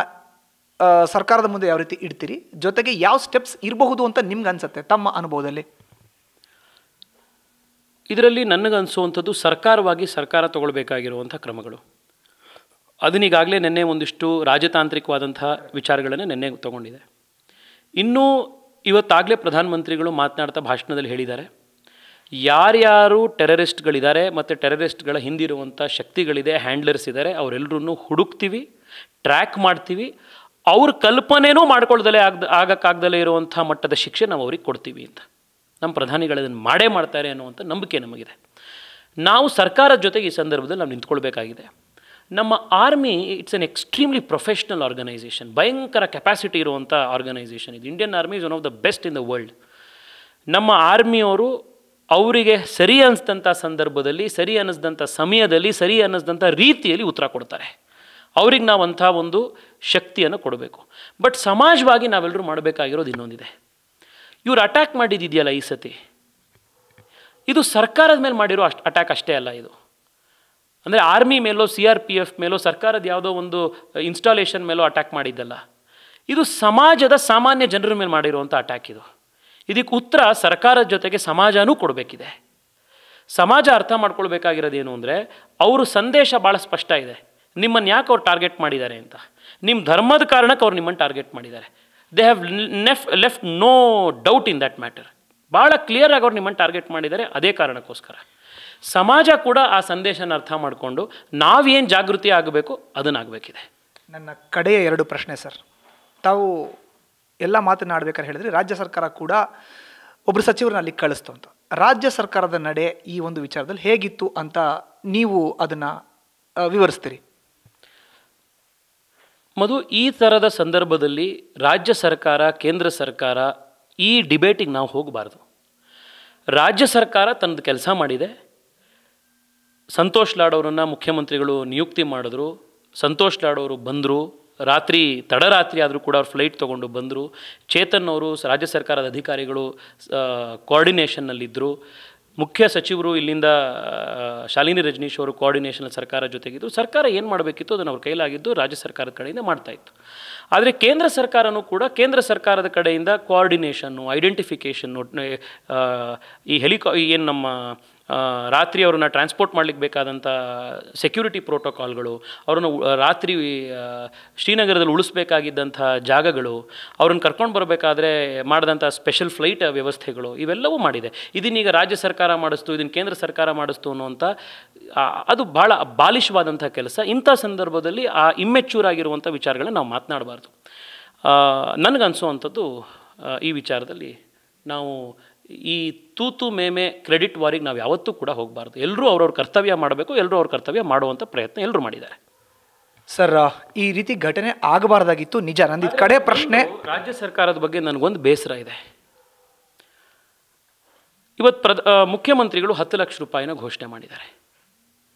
ಸರ್ಕಾರದ ಮುಂದೆ ಯಾವ ರೀತಿ ಇಡ್ತೀರಿ, ಜೊತೆಗೆ ಯಾವ ಸ್ಟೆಪ್ಸ್ ಇರಬಹುದು ಅಂತ ನಿಮ್ಗೆ ಅನ್ಸುತ್ತೆ ತಮ್ಮ ಅನುಭವದಲ್ಲಿ? ಇದರಲ್ಲಿ ನನಗನ್ಸುವಂಥದ್ದು ಸರ್ಕಾರ ತಗೊಳ್ಬೇಕಾಗಿರುವಂಥ ಕ್ರಮಗಳು. ಅದನ್ನೀಗಾಗಲೇ ನಿನ್ನೆ ಒಂದಿಷ್ಟು ರಾಜತಾಂತ್ರಿಕವಾದಂಥ ವಿಚಾರಗಳನ್ನು ನಿನ್ನೆ ತಗೊಂಡಿದೆ. ಇನ್ನೂ ಇವತ್ತಾಗಲೇ ಪ್ರಧಾನಮಂತ್ರಿಗಳು ಮಾತನಾಡ್ತಾ ಭಾಷಣದಲ್ಲಿ ಹೇಳಿದ್ದಾರೆ, ಯಾರ್ಯಾರು ಟೆರರಿಸ್ಟ್ಗಳಿದ್ದಾರೆ ಮತ್ತು ಟೆರರಿಸ್ಟ್ಗಳ ಹಿಂದಿರುವಂಥ ಶಕ್ತಿಗಳಿದೆ, ಹ್ಯಾಂಡ್ಲರ್ಸ್ ಇದ್ದಾರೆ, ಅವರೆಲ್ಲರೂ ಹುಡುಕ್ತೀವಿ, ಟ್ರ್ಯಾಕ್ ಮಾಡ್ತೀವಿ, ಅವ್ರ ಕಲ್ಪನೆಯೂ ಮಾಡ್ಕೊಳ್ದಲೇ ಆಗಕ್ಕಾಗ್ದಲೇ ಇರುವಂಥ ಮಟ್ಟದ ಶಿಕ್ಷೆ ನಾವು ಅವ್ರಿಗೆ ಕೊಡ್ತೀವಿ ಅಂತ ನಮ್ಮ ಪ್ರಧಾನಿಗಳದನ್ನು ಮಾಡೇ ಮಾಡ್ತಾರೆ ಅನ್ನುವಂಥ ನಂಬಿಕೆ ನಮಗಿದೆ. ನಾವು ಸರ್ಕಾರದ ಜೊತೆಗೆ ಈ ಸಂದರ್ಭದಲ್ಲಿ ನಾವು ನಿಂತ್ಕೊಳ್ಬೇಕಾಗಿದೆ. ನಮ್ಮ army it's an extremely professional organisation, ಭಯಂಕರ ಕೆಪಾಸಿಟಿ ಇರುವಂಥ ಆರ್ಗನೈಸೇಷನ್ ಇದು. Indian army is one of the best in the world. ನಮ್ಮ ಆರ್ಮಿಯವರು ಅವರಿಗೆ ಸರಿ ಅನ್ನಿಸಿದಂಥ ಸಂದರ್ಭದಲ್ಲಿ, ಸರಿ ಅನ್ನಿಸಿದಂಥ ಸಮಯದಲ್ಲಿ, ಸರಿ ಅನ್ನಿಸಿದಂಥ ರೀತಿಯಲ್ಲಿ ಉತ್ತರ ಕೊಡ್ತಾರೆ. ಅವ್ರಿಗೆ ನಾವು ಅಂಥ ಒಂದು ಶಕ್ತಿಯನ್ನು ಕೊಡಬೇಕು. ಬಟ್ ಸಮಾಜವಾಗಿ ನಾವೆಲ್ಲರೂ ಮಾಡಬೇಕಾಗಿರೋದು ಇನ್ನೊಂದಿದೆ. ಇವ್ರು ಅಟ್ಯಾಕ್ ಮಾಡಿದ್ದಿದೆಯಲ್ಲ ಈ ಸತಿ, ಇದು ಸರ್ಕಾರದ ಮೇಲೆ ಮಾಡಿರೋ ಅಟ್ಯಾಕ್ ಅಷ್ಟೇ ಅಲ್ಲ. ಇದು ಅಂದರೆ ಆರ್ಮಿ ಮೇಲೋ CRPF ಮೇಲೋ ಸರ್ಕಾರದ ಯಾವುದೋ ಒಂದು ಇನ್ಸ್ಟಾಲೇಷನ್ ಮೇಲೋ ಅಟ್ಯಾಕ್ ಮಾಡಿದ್ದಲ್ಲ. ಇದು ಸಮಾಜದ ಸಾಮಾನ್ಯ ಜನರ ಮೇಲೆ ಮಾಡಿರುವಂಥ ಅಟ್ಯಾಕ್. ಇದಕ್ಕೆ ಉತ್ತರ ಸರ್ಕಾರದ ಜೊತೆಗೆ ಸಮಾಜನೂ ಕೊಡಬೇಕಿದೆ. ಸಮಾಜ ಅರ್ಥ ಮಾಡ್ಕೊಳ್ಬೇಕಾಗಿರೋದೇನು ಅಂದರೆ, ಅವರು ಸಂದೇಶ ಭಾಳ ಸ್ಪಷ್ಟ ಇದೆ. ನಿಮ್ಮನ್ನು ಯಾಕೆ ಅವ್ರು ಟಾರ್ಗೆಟ್ ಮಾಡಿದ್ದಾರೆ ಅಂತ, ನಿಮ್ಮ ಧರ್ಮದ ಕಾರಣಕ್ಕೆ ಅವ್ರು ನಿಮ್ಮನ್ನು ಟಾರ್ಗೆಟ್ ಮಾಡಿದ್ದಾರೆ. They have left no doubt in that matter. ಭಾಳ ಕ್ಲಿಯರಾಗಿ ಅವ್ರು ನಿಮ್ಮನ್ನು ಟಾರ್ಗೆಟ್ ಮಾಡಿದ್ದಾರೆ. ಅದೇ ಕಾರಣಕ್ಕೋಸ್ಕರ ಸಮಾಜ ಕೂಡ ಆ ಸಂದೇಶನ ಅರ್ಥ ಮಾಡಿಕೊಂಡು ನಾವೇನು ಜಾಗೃತಿ ಆಗಬೇಕು ಅದನ್ನಾಗಬೇಕಿದೆ. ನನ್ನ ಕಡೆಯ 2 ಪ್ರಶ್ನೆ ಸರ್. ತಾವು ಎಲ್ಲ ಮಾತನಾಡಬೇಕಾದ್ರೆ ಹೇಳಿದ್ರೆ ರಾಜ್ಯ ಸರ್ಕಾರ ಕೂಡ ಒಬ್ಬರು ಸಚಿವರನ್ನ ಅಲ್ಲಿ ಕಳಿಸ್ತು ಅಂತ. ರಾಜ್ಯ ಸರ್ಕಾರದ ನಡೆ ಈ ಒಂದು ವಿಚಾರದಲ್ಲಿ ಹೇಗಿತ್ತು ಅಂತ ನೀವು ಅದನ್ನು ವಿವರಿಸ್ತೀರಿ? ಮಧು, ಈ ಥರದ ಸಂದರ್ಭದಲ್ಲಿ ರಾಜ್ಯ ಸರ್ಕಾರ, ಕೇಂದ್ರ ಸರ್ಕಾರ ಈ ಡಿಬೇಟಿಗೆ ನಾವು ಹೋಗಬಾರ್ದು. ರಾಜ್ಯ ಸರ್ಕಾರ ತನ್ನದು ಕೆಲಸ ಮಾಡಿದೆ. ಸಂತೋಷ್ ಲಾಡ್ ಅವರನ್ನು ಮುಖ್ಯಮಂತ್ರಿಗಳು ನಿಯುಕ್ತಿ ಮಾಡಿದ್ರು. ಸಂತೋಷ್ ಲಾಡ್ ಅವರು ಬಂದರು. ರಾತ್ರಿ ತಡರಾತ್ರಿ ಆದರೂ ಕೂಡ ಅವ್ರು ಫ್ಲೈಟ್ ತೊಗೊಂಡು ಬಂದರು. ಚೇತನ್ ಅವರು ರಾಜ್ಯ ಸರ್ಕಾರದ ಅಧಿಕಾರಿಗಳು ಕೋಆರ್ಡಿನೇಷನ್ನಲ್ಲಿದ್ದರು. ಮುಖ್ಯ ಸಚಿವರು ಇಲ್ಲಿಂದ ಶಾಲಿನಿ ರಜನೀಶ್ ಅವರು ಕೋಆರ್ಡಿನೇಷನ್ ಸರ್ಕಾರ ಜೊತೆಗಿದ್ದು ಸರ್ಕಾರ ಏನು ಮಾಡಬೇಕಿತ್ತು ಅದನ್ನು ಅವ್ರ ಕೈಲಾಗಿದ್ದು ರಾಜ್ಯ ಸರ್ಕಾರದ ಕಡೆಯಿಂದ ಮಾಡ್ತಾಯಿತ್ತು. ಆದರೆ ಕೇಂದ್ರ ಸರ್ಕಾರನೂ ಕೂಡ ಕೇಂದ್ರ ಸರ್ಕಾರದ ಕಡೆಯಿಂದ ಕೋಆರ್ಡಿನೇಷನ್ನು, ಐಡೆಂಟಿಫಿಕೇಷನ್ನು, ಈ ಏನು ನಮ್ಮ ರಾತ್ರಿ ಅವ್ರನ್ನ ಟ್ರಾನ್ಸ್ಪೋರ್ಟ್ ಮಾಡಲಿಕ್ಕೆ ಬೇಕಾದಂಥ ಸೆಕ್ಯೂರಿಟಿ ಪ್ರೋಟೋಕಾಲ್ಗಳು, ಅವ್ರನ್ನ ರಾತ್ರಿ ಶ್ರೀನಗರದಲ್ಲಿ ಉಳಿಸ್ಬೇಕಾಗಿದ್ದಂಥ ಜಾಗಗಳು, ಅವ್ರನ್ನ ಕರ್ಕೊಂಡು ಬರಬೇಕಾದ್ರೆ ಮಾಡಿದಂಥ ಸ್ಪೆಷಲ್ ಫ್ಲೈಟ್ ವ್ಯವಸ್ಥೆಗಳು, ಇವೆಲ್ಲವೂ ಮಾಡಿದೆ. ಇದನ್ನೀಗ ರಾಜ್ಯ ಸರ್ಕಾರ ಮಾಡಿಸ್ತು, ಇದನ್ನು ಕೇಂದ್ರ ಸರ್ಕಾರ ಮಾಡಿಸ್ತು ಅನ್ನುವಂಥ ಅದು ಭಾಳ ಬಾಲಿಶವಾದಂಥ ಕೆಲಸ. ಇಂಥ ಸಂದರ್ಭದಲ್ಲಿ ಆ ಇಮ್ಮೆಚ್ಯೂರ್ ಆಗಿರುವಂಥ ವಿಚಾರಗಳನ್ನ ನಾವು ಮಾತನಾಡಬಾರ್ದು. ನನಗನ್ಸುವಂಥದ್ದು ಈ ವಿಚಾರದಲ್ಲಿ ನಾವು ಈ ತೂತು ಮೇಮೆ ಕ್ರೆಡಿಟ್ ವಾರಿಗೆ ನಾವು ಯಾವತ್ತೂ ಕೂಡ ಹೋಗಬಾರ್ದು. ಎಲ್ಲರೂ ಅವ್ರವ್ರ ಕರ್ತವ್ಯ ಮಾಡಬೇಕು. ಎಲ್ಲರೂ ಅವ್ರ ಕರ್ತವ್ಯ ಮಾಡುವಂಥ ಪ್ರಯತ್ನ ಎಲ್ಲರೂ ಮಾಡಿದ್ದಾರೆ. ಸರ್, ಈ ರೀತಿ ಘಟನೆ ಆಗಬಾರ್ದಾಗಿತ್ತು, ನಿಜ. ನಂದು ಕಡೆ ಪ್ರಶ್ನೆ, ರಾಜ್ಯ ಸರ್ಕಾರದ ಬಗ್ಗೆ ನನಗೊಂದು ಬೇಸರ ಇದೆ. ಇವತ್ತು ಮುಖ್ಯಮಂತ್ರಿಗಳು 10 ಲಕ್ಷ ರೂಪಾಯಿನ ಘೋಷಣೆ ಮಾಡಿದ್ದಾರೆ.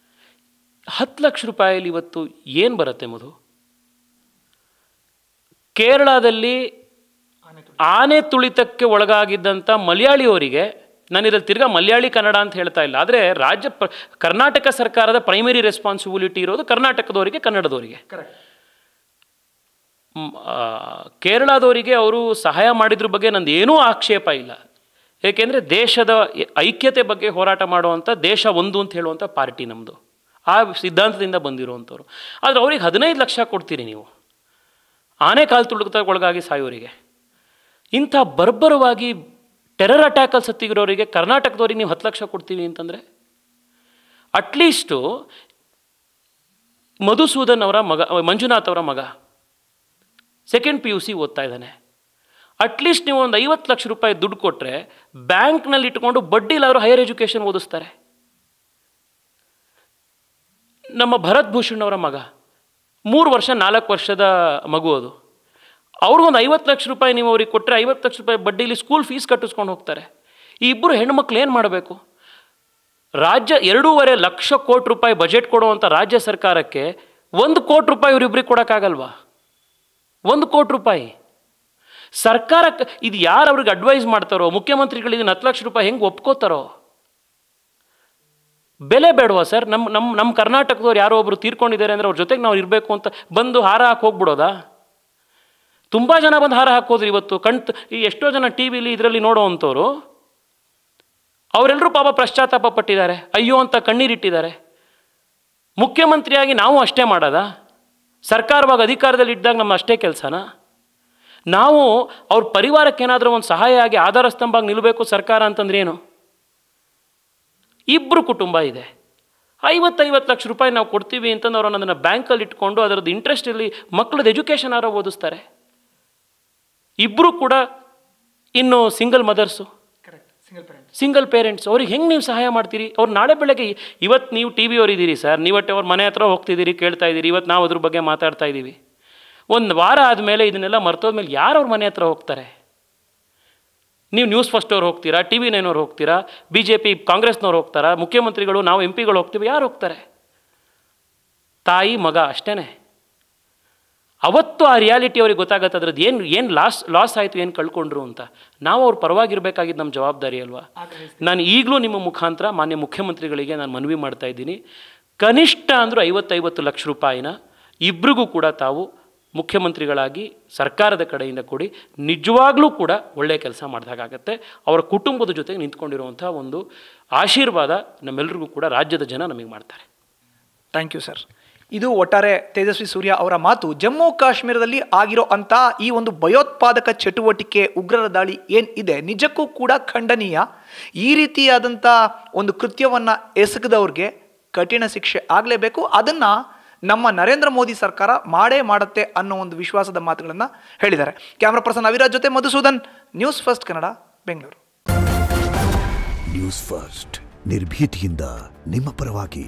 10 ಲಕ್ಷ ರೂಪಾಯಿಲಿ ಇವತ್ತು ಏನು ಬರುತ್ತೆ ಮಧು? ಕೇರಳದಲ್ಲಿ ಆನೆ ತುಳಿತಕ್ಕೆ ಒಳಗಾಗಿದ್ದಂಥ ಮಲಯಾಳಿಯವರಿಗೆ, ನಾನಿರಲ್ಲಿ ತಿರ್ಗಾ ಮಲಯಾಳಿ ಕನ್ನಡ ಅಂತ ಹೇಳ್ತಾ ಇಲ್ಲ, ಆದರೆ ಕರ್ನಾಟಕ ಸರ್ಕಾರದ ಪ್ರೈಮರಿ ರೆಸ್ಪಾನ್ಸಿಬಿಲಿಟಿ ಇರೋದು ಕರ್ನಾಟಕದವರಿಗೆ, ಕನ್ನಡದವರಿಗೆ. ಕೇರಳದವರಿಗೆ ಅವರು ಸಹಾಯ ಮಾಡಿದ್ರ ಬಗ್ಗೆ ನಂದು ಏನೂ ಆಕ್ಷೇಪ ಇಲ್ಲ. ಏಕೆಂದರೆ ದೇಶದ ಐಕ್ಯತೆ ಬಗ್ಗೆ ಹೋರಾಟ ಮಾಡುವಂಥ, ದೇಶ ಒಂದು ಅಂತ ಹೇಳುವಂಥ ಪಾರ್ಟಿ ನಮ್ಮದು. ಆ ಸಿದ್ಧಾಂತದಿಂದ ಬಂದಿರುವಂಥವ್ರು. ಆದರೆ ಅವ್ರಿಗೆ 15 ಲಕ್ಷ ಕೊಡ್ತೀರಿ ನೀವು, ಆನೆ ಕಾಲು ತುಳಿತಕ್ಕೆ ಒಳಗಾಗಿ ಸಾಯೋರಿಗೆ. ಇಂಥ ಬರ್ಬರವಾಗಿ ಟೆರರ್ ಅಟ್ಯಾಕಲ್ಲಿ ಸತ್ತಿರೋರಿಗೆ ಕರ್ನಾಟಕದವ್ರಿಗೆ ನೀವು 10 ಲಕ್ಷ ಕೊಡ್ತೀವಿ ಅಂತಂದರೆ, ಅಟ್ಲೀಸ್ಟು ಮಧುಸೂದನ್ ಅವರ ಮಗ, ಮಂಜುನಾಥ್ ಅವರ ಮಗ ಸೆಕೆಂಡ್ PUC ಓದ್ತಾ ಇದ್ದಾನೆ. ಅಟ್ಲೀಸ್ಟ್ ನೀವು ಒಂದು 50 ಲಕ್ಷ ರೂಪಾಯಿ ದುಡ್ಡು ಕೊಟ್ಟರೆ ಬ್ಯಾಂಕ್ನಲ್ಲಿ ಇಟ್ಕೊಂಡು ಬಡ್ಡಿಲಾದ್ರು ಹೈಯರ್ ಎಜುಕೇಷನ್ ಓದಿಸ್ತಾರೆ. ನಮ್ಮ ಭರತ್ ಭೂಷಣ್ ಅವರ ಮಗ 3 ವರ್ಷ 4 ವರ್ಷದ ಮಗು ಅದು. ಅವ್ರಿಗೊಂದು 50 ಲಕ್ಷ ರೂಪಾಯಿ ನೀವು ಅವ್ರಿಗೆ ಕೊಟ್ಟರೆ 50 ಲಕ್ಷ ರೂಪಾಯಿ ಬಡ್ಡಿಲಿ ಸ್ಕೂಲ್ ಫೀಸ್ ಕಟ್ಟಿಸ್ಕೊಂಡು ಹೋಗ್ತಾರೆ. ಈ ಇಬ್ಬರು ಹೆಣ್ಮಕ್ಳು ಏನು ಮಾಡಬೇಕು? ರಾಜ್ಯ 2.5 ಲಕ್ಷ ಕೋಟಿ ರೂಪಾಯಿ ಬಜೆಟ್ ಕೊಡುವಂಥ ರಾಜ್ಯ ಸರ್ಕಾರಕ್ಕೆ 1 ಕೋಟಿ ರೂಪಾಯಿ ಇವರಿಬ್ಬರಿಗೆ ಕೊಡೋಕ್ಕಾಗಲ್ವಾ? 1 ಕೋಟಿ ರೂಪಾಯಿ ಸರ್ಕಾರಕ್ಕೆ ಇದು ಯಾರು ಅವ್ರಿಗೆ ಅಡ್ವೈಸ್ ಮಾಡ್ತಾರೋ? ಮುಖ್ಯಮಂತ್ರಿಗಳು ಇದನ್ನು 10 ಲಕ್ಷ ರೂಪಾಯಿ ಹೆಂಗೆ ಒಪ್ಕೋತಾರೋ? ಬೆಲೆ ಬೇಡವಾ ಸರ್? ನಮ್ಮ ಕರ್ನಾಟಕದವ್ರು ಯಾರೋ ಒಬ್ಬರು ತೀರ್ಕೊಂಡಿದ್ದಾರೆ ಅಂದರೆ ಅವ್ರ ಜೊತೆಗೆ ನಾವು ಇರಬೇಕು ಅಂತ ಬಂದು ಹಾರ ಹಾಕಿ ಹೋಗ್ಬಿಡೋದಾ? ತುಂಬ ಜನ ಬಂದು ಹಾರ ಹಾಕೋದ್ರಿ ಇವತ್ತು. ಈ ಎಷ್ಟೋ ಜನ ಟಿ ವಿಲಿ ಇದರಲ್ಲಿ ನೋಡೋ ಅಂಥವ್ರು ಅವರೆಲ್ಲರೂ ಪಾಪ ಪಶ್ಚಾತ್ತಾಪ ಪಟ್ಟಿದ್ದಾರೆ, ಅಯ್ಯೋ ಅಂತ ಕಣ್ಣೀರಿಟ್ಟಿದ್ದಾರೆ. ಮುಖ್ಯಮಂತ್ರಿಯಾಗಿ ನಾವು ಅಷ್ಟೇ ಮಾಡೋದಾ? ಸರ್ಕಾರವಾಗಿ ಅಧಿಕಾರದಲ್ಲಿ ಇದ್ದಾಗ ನಮ್ಮ ಅಷ್ಟೇ ಕೆಲಸನಾ? ನಾವು ಅವ್ರ ಪರಿವಾರಕ್ಕೆ ಏನಾದರೂ ಒಂದು ಸಹಾಯ ಆಗಿ ಆಧಾರ ಸ್ತಂಭವಾಗಿ ನಿಲ್ಲಬೇಕು ಸರ್ಕಾರ ಅಂತಂದ್ರೆ ಏನು? ಇಬ್ಬರು ಕುಟುಂಬ ಇದೆ, 50 ಲಕ್ಷ ರೂಪಾಯಿ ನಾವು ಕೊಡ್ತೀವಿ ಅಂತಂದು ಅವ್ರನ್ನ ಅದನ್ನು ಬ್ಯಾಂಕಲ್ಲಿ ಇಟ್ಕೊಂಡು ಅದರದ್ದು ಇಂಟ್ರೆಸ್ಟಲ್ಲಿ ಮಕ್ಕಳದ್ದು ಎಜುಕೇಷನ್ ಆರೋ ಓದಿಸ್ತಾರೆ. ಇಬ್ಬರು ಕೂಡ ಇನ್ನು ಸಿಂಗಲ್ ಮದರ್ಸು, ಸಿಂಗಲ್ ಪೇರೆಂಟ್ಸ್. ಅವ್ರಿಗೆ ಹೆಂಗೆ ನೀವು ಸಹಾಯ ಮಾಡ್ತೀರಿ? ಅವ್ರು ನಾಳೆ ಬೆಳಗ್ಗೆ, ಇವತ್ತು ನೀವು ಟಿ ವಿ ಅವರಿದ್ದೀರಿ ಸರ್, ನೀವಟ್ಟೆ ಅವ್ರ ಮನೆ ಹತ್ರ ಹೋಗ್ತಿದ್ದೀರಿ, ಕೇಳ್ತಾ ಇದ್ದೀರಿ, ಇವತ್ತು ನಾವು ಅದ್ರ ಬಗ್ಗೆ ಮಾತಾಡ್ತಾ ಇದ್ದೀವಿ. ಒಂದು ವಾರ ಆದಮೇಲೆ ಇದನ್ನೆಲ್ಲ ಮರ್ತೋದ್ಮೇಲೆ ಯಾರು ಅವ್ರ ಮನೆ ಹತ್ರ ಹೋಗ್ತಾರೆ? ನೀವು ನ್ಯೂಸ್ ಫಸ್ಟ್ ಅವ್ರು ಹೋಗ್ತೀರಾ, TV 9 ಅವ್ರು ಹೋಗ್ತೀರಾ, BJP ಕಾಂಗ್ರೆಸ್ನವ್ರು ಹೋಗ್ತಾರಾ, ಮುಖ್ಯಮಂತ್ರಿಗಳು ನಾವು MP ಗಳು ಹೋಗ್ತೀವಿ, ಯಾರು ಹೋಗ್ತಾರೆ? ತಾಯಿ ಮಗ ಅಷ್ಟೇ. ಅವತ್ತು ಆ ರಿಯಾಲಿಟಿ ಅವ್ರಿಗೆ ಗೊತ್ತಾಗತ್ತೆ, ಅದ್ರದ್ದು ಏನು ಲಾಸ್ ಆಯಿತು, ಏನು ಕಳ್ಕೊಂಡ್ರು ಅಂತ. ನಾವು ಅವ್ರ ಪರವಾಗಿರಬೇಕಾಗಿದ್ದು ನಮ್ಮ ಜವಾಬ್ದಾರಿ ಅಲ್ವಾ? ನಾನು ಈಗಲೂ ನಿಮ್ಮ ಮುಖಾಂತರ ಮಾನ್ಯ ಮುಖ್ಯಮಂತ್ರಿಗಳಿಗೆ ನಾನು ಮನವಿ ಮಾಡ್ತಾ ಇದ್ದೀನಿ, ಕನಿಷ್ಠ ಅಂದರೂ 50 ಲಕ್ಷ ರೂಪಾಯಿನ ಇಬ್ಬರಿಗೂ ಕೂಡ ತಾವು ಮುಖ್ಯಮಂತ್ರಿಗಳಾಗಿ ಸರ್ಕಾರದ ಕಡೆಯಿಂದ ಕೊಡಿ. ನಿಜವಾಗ್ಲೂ ಕೂಡ ಒಳ್ಳೆಯ ಕೆಲಸ ಮಾಡಿದಾಗತ್ತೆ. ಅವರ ಕುಟುಂಬದ ಜೊತೆಗೆ ನಿಂತ್ಕೊಂಡಿರುವಂಥ ಒಂದು ಆಶೀರ್ವಾದ ನಮ್ಮೆಲ್ಲರಿಗೂ ಕೂಡ ರಾಜ್ಯದ ಜನ ನಮಗೆ ಮಾಡ್ತಾರೆ. Thank you sir. ಇದು ಒಟ್ಟಾರೆ ತೇಜಸ್ವಿ ಸೂರ್ಯ ಅವರ ಮಾತು. ಜಮ್ಮು ಕಾಶ್ಮೀರದಲ್ಲಿ ಆಗಿರೋ ಅಂಥ ಈ ಒಂದು ಭಯೋತ್ಪಾದಕ ಚಟುವಟಿಕೆ, ಉಗ್ರರ ದಾಳಿ ಏನಿದೆ, ನಿಜಕ್ಕೂ ಕೂಡ ಖಂಡನೀಯ. ಈ ರೀತಿಯಾದಂಥ ಒಂದು ಕೃತ್ಯವನ್ನು ಎಸಗದವ್ರಿಗೆ ಕಠಿಣ ಶಿಕ್ಷೆ ಆಗಲೇಬೇಕು. ಅದನ್ನು ನಮ್ಮ ನರೇಂದ್ರ ಮೋದಿ ಸರ್ಕಾರ ಮಾಡೇ ಮಾಡುತ್ತೆ ಅನ್ನೋ ಒಂದು ವಿಶ್ವಾಸದ ಮಾತುಗಳನ್ನು ಹೇಳಿದ್ದಾರೆ. ಕ್ಯಾಮ್ರಾ ಪರ್ಸನ್ ಅವಿರಾಜ್ ಜೊತೆ Madhusudan, news first Kannada, Bengaluru. News first ನಿರ್ಭೀತಿಯಿಂದ ನಿಮ್ಮ ಪರವಾಗಿ.